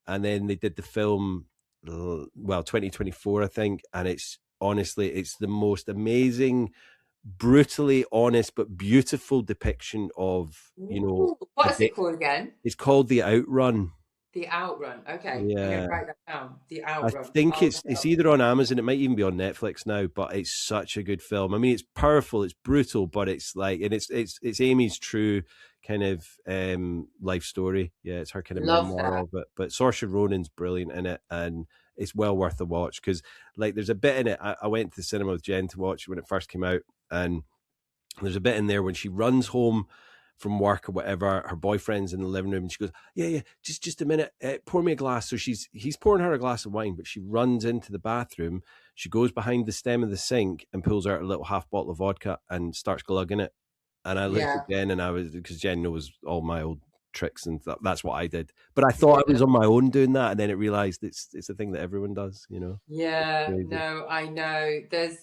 And then they did the film, 2024, I think. And it's the most amazing, brutally honest, but beautiful depiction of, you know. What's it called again? It's called The Outrun. The Outrun. Okay. Yeah. I'm gonna write that down. The Outrun. I think it's either on Amazon. It might even be on Netflix now, but it's such a good film. I mean, it's powerful, it's brutal, but it's like, and it's Amy's true kind of life story. Yeah, it's her kind of Love memoir that. of it. But Saoirse Ronan's brilliant in it, and it's well worth the watch because, like, there's a bit in it. I went to the cinema with Jen to watch it when it first came out, and there's a bit in there when she runs home from work or whatever, her boyfriend's in the living room, and she goes, yeah, just a minute, pour me a glass. So he's pouring her a glass of wine, but she runs into the bathroom, she goes behind the stem of the sink and pulls out a little half bottle of vodka and starts glugging it. And I looked at Jen, and I was, because Jen knows all my old tricks, and that's what I did. But I thought I was on my own doing that, and then it realized it's a thing that everyone does, you know. Yeah, no, I know. There's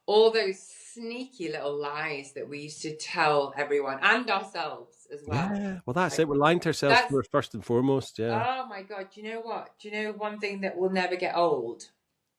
all those sneaky little lies that we used to tell everyone and ourselves as well. Yeah, well, that's it. We're lying to ourselves first and foremost. Yeah. Oh my God. Do you know what? Do you know one thing that will never get old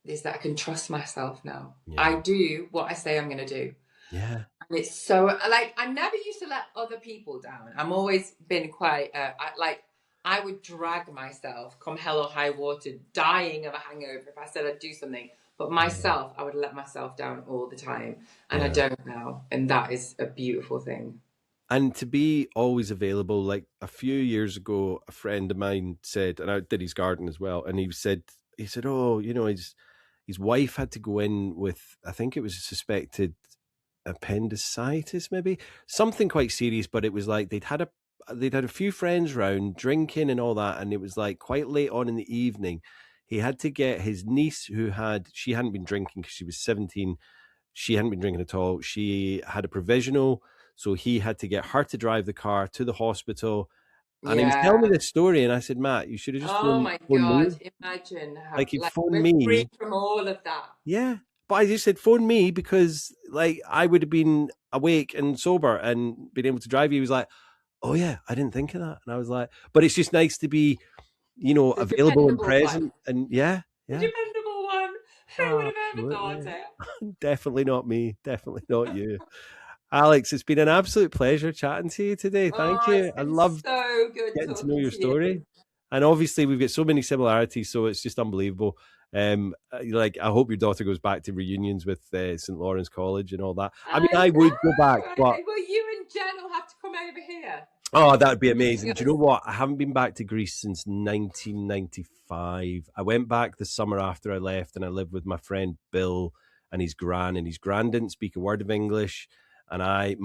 is that I can trust myself now. Yeah. I do what I say I'm going to do. Yeah. And it's so, like, I never used to let other people down. I'm always been quite, I would drag myself, come hell or high water, dying of a hangover if I said I'd do something. But myself, I would let myself down all the time. And I don't now. And that is a beautiful thing. And to be always available, like a few years ago, a friend of mine said, and I did his garden as well, and he said, oh, you know, his wife had to go in with, I think it was a suspected appendicitis, maybe something quite serious, but it was like they'd had a few friends round drinking and all that, and it was like quite late on in the evening. He had to get his niece, she hadn't been drinking because she was 17. She hadn't been drinking at all. She had a provisional, so he had to get her to drive the car to the hospital. And he was telling me this story, and I said, Matt, you should have just phoned me. Oh my God, imagine how, like, you phoned me. Free from all of that. Yeah. But I just said, phone me, because like I would have been awake and sober and been able to drive you. He was like, oh yeah, I didn't think of that. And I was like, but it's just nice to be, you know, available and present. And yeah. The dependable one. Who would have ever thought it? Definitely not me. Definitely not you. Alex, it's been an absolute pleasure chatting to you today. Thank you. I love so good getting to know your story. And obviously we've got so many similarities, so it's just unbelievable. Like, I hope your daughter goes back to reunions with St. Lawrence College and all that. I mean, I would go back, but well, you and Jen will have to come over here. Oh, that would be amazing. Do you know what? I haven't been back to Greece since 1995. I went back the summer after I left, and I lived with my friend Bill and his gran, and his gran didn't speak a word of English. And I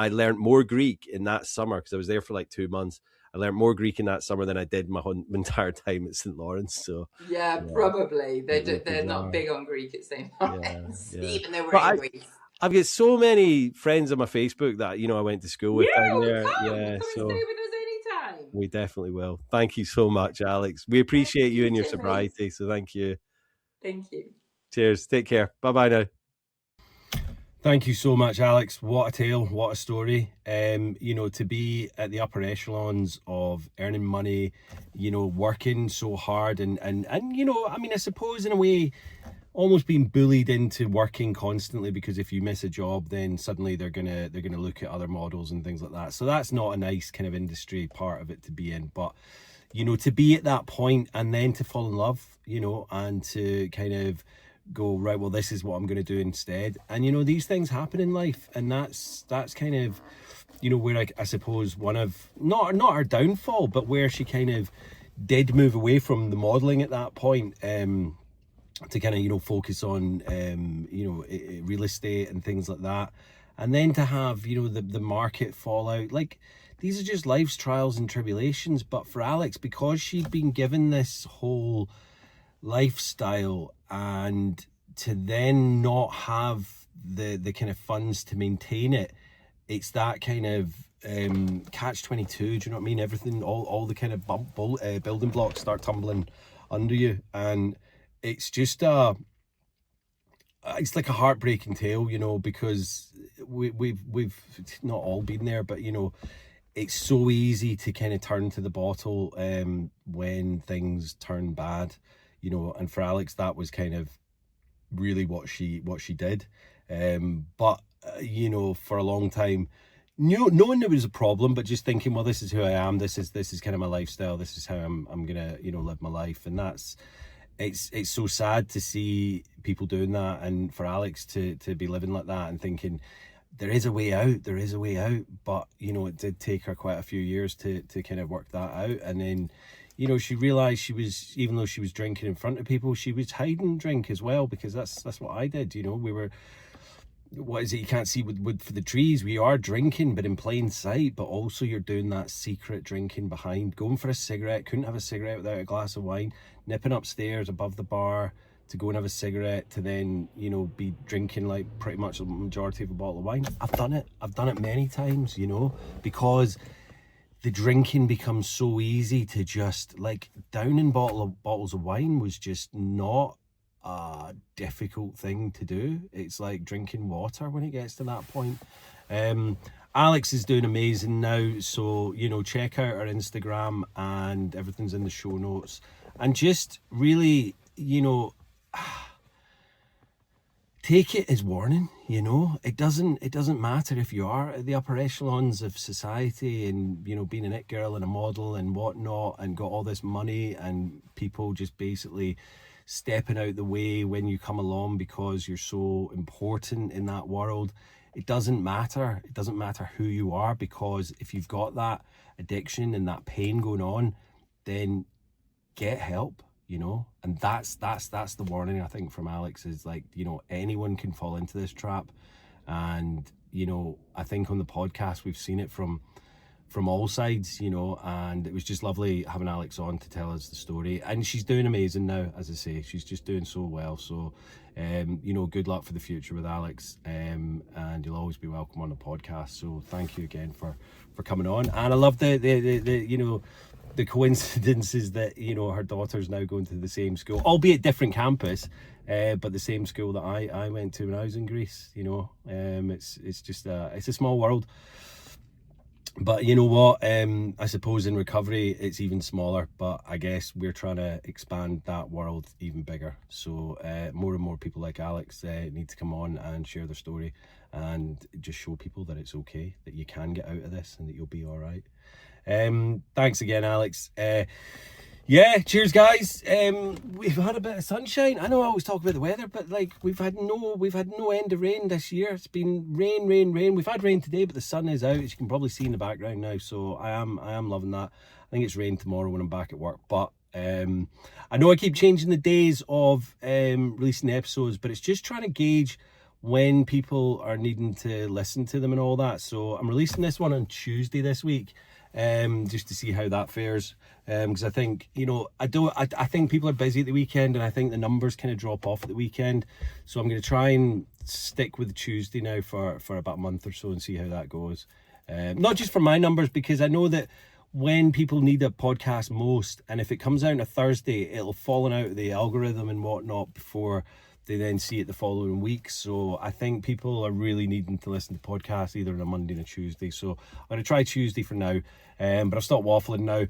learned more Greek in that summer because I was there for like 2 months. I learned more Greek in that summer than I did my entire time at St. Lawrence. So yeah, probably they're not big on Greek at St. Lawrence, even though we're in Greece. I've got so many friends on my Facebook that, you know, I went to school with down there. Come and stay with us anytime. We definitely will. Thank you so much, Alex. We appreciate you and your sobriety. So thank you. Thank you. Cheers. Take care. Bye-bye now. Thank you so much, Alex. What a tale, what a story. You know, to be at the upper echelons of earning money, you know, working so hard and you know, I mean, I suppose in a way, almost being bullied into working constantly, because if you miss a job, then suddenly they're gonna look at other models and things like that. So that's not a nice kind of industry part of it to be in. But, you know, to be at that point and then to fall in love, you know, and to kind of go, right, well, this is what I'm going to do instead. And, you know, these things happen in life, and that's kind of, you know, where I suppose one of, not her downfall, but where she kind of did move away from the modeling at that point, to kind of, you know, focus on, you know, real estate and things like that. And then to have, you know, the market fallout. Like, these are just life's trials and tribulations. But for Alex, because she'd been given this whole lifestyle, and to then not have the kind of funds to maintain it, it's that kind of catch-22. Do you know what I mean? Everything, all the kind of building blocks start tumbling under you, and it's just it's like a heartbreaking tale, you know, because we've not all been there, but, you know, it's so easy to kind of turn to the bottle when things turn bad, you know. And for Alex, that was kind of really what she did. But you know, for a long time, knowing there was a problem, but just thinking, well, this is who I am. This is kind of my lifestyle. This is how I'm gonna, you know, live my life. And that's, it's so sad to see people doing that, and for Alex to be living like that and thinking, there is a way out. There is a way out, but you know, it did take her quite a few years to kind of work that out. And then, you know, she realized she was, even though she was drinking in front of people, she was hiding drink as well, because that's what I did. You know, we were, what is it, you can't see wood for the trees. We are drinking, but in plain sight. But also you're doing that secret drinking behind, going for a cigarette. Couldn't have a cigarette without a glass of wine. Nipping upstairs above the bar to go and have a cigarette, to then, you know, be drinking like pretty much the majority of a bottle of wine. I've done it many times, you know, because the drinking becomes so easy to just, like, downing bottles of wine was just not a difficult thing to do. It's like drinking water when it gets to that point. Alex is doing amazing now, so, you know, check out her Instagram, and everything's in the show notes. And just really, you know, take it as warning. You know, it doesn't matter if you are at the upper echelons of society and, you know, being an it girl and a model and whatnot, and got all this money, and people just basically stepping out the way when you come along because you're so important in that world. It doesn't matter. It doesn't matter who you are, because if you've got that addiction and that pain going on, then get help. You know, and that's the warning, I think, from Alex, is like, you know, anyone can fall into this trap. And, you know, I think on the podcast we've seen it from all sides, you know, and it was just lovely having Alex on to tell us the story. And she's doing amazing now, as I say. She's just doing so well. So you know, good luck for the future with Alex, and you'll always be welcome on the podcast. So thank you again for coming on. And I love the you know, the coincidences that, you know, her daughter's now going to the same school, albeit different campus, but the same school that I went to when I was in Greece. You know, it's just it's a small world. But you know what, I suppose in recovery it's even smaller, but I guess we're trying to expand that world even bigger. So more and more people like Alex need to come on and share their story, and just show people that it's okay, that you can get out of this, and that you'll be all right. Thanks again, Alex. Yeah, cheers, guys. We've had a bit of sunshine. I know I always talk about the weather, but like we've had no end of rain this year. It's been rain. We've had rain today, but the sun is out, as you can probably see in the background now. So I am loving that. I think it's rain tomorrow when I'm back at work, but I know I keep changing the days of releasing episodes, but it's just trying to gauge when people are needing to listen to them and all that. So I'm releasing this one on Tuesday this week. Just to see how that fares, because I think, you know, I think people are busy at the weekend, and I think the numbers kind of drop off at the weekend. So I'm going to try and stick with Tuesday now for about a month or so, and see how that goes. Not just for my numbers, because I know that when people need a podcast most, and if it comes out on a Thursday, it'll fallen out of the algorithm and whatnot before they then see it the following week. So I think people are really needing to listen to podcasts either on a Monday and a Tuesday. So I'm going to try Tuesday for now, but I'll stop waffling now.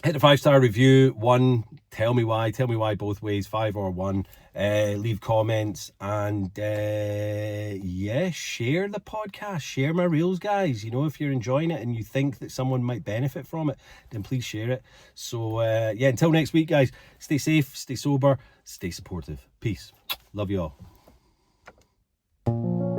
Hit the 5-star review. 1, tell me why both ways, 5 or 1. Leave comments, and yeah, share the podcast, share my reels, guys. You know, if you're enjoying it and you think that someone might benefit from it, then please share it. So yeah, until next week, guys, stay safe, stay sober, stay supportive. Peace. Love you all.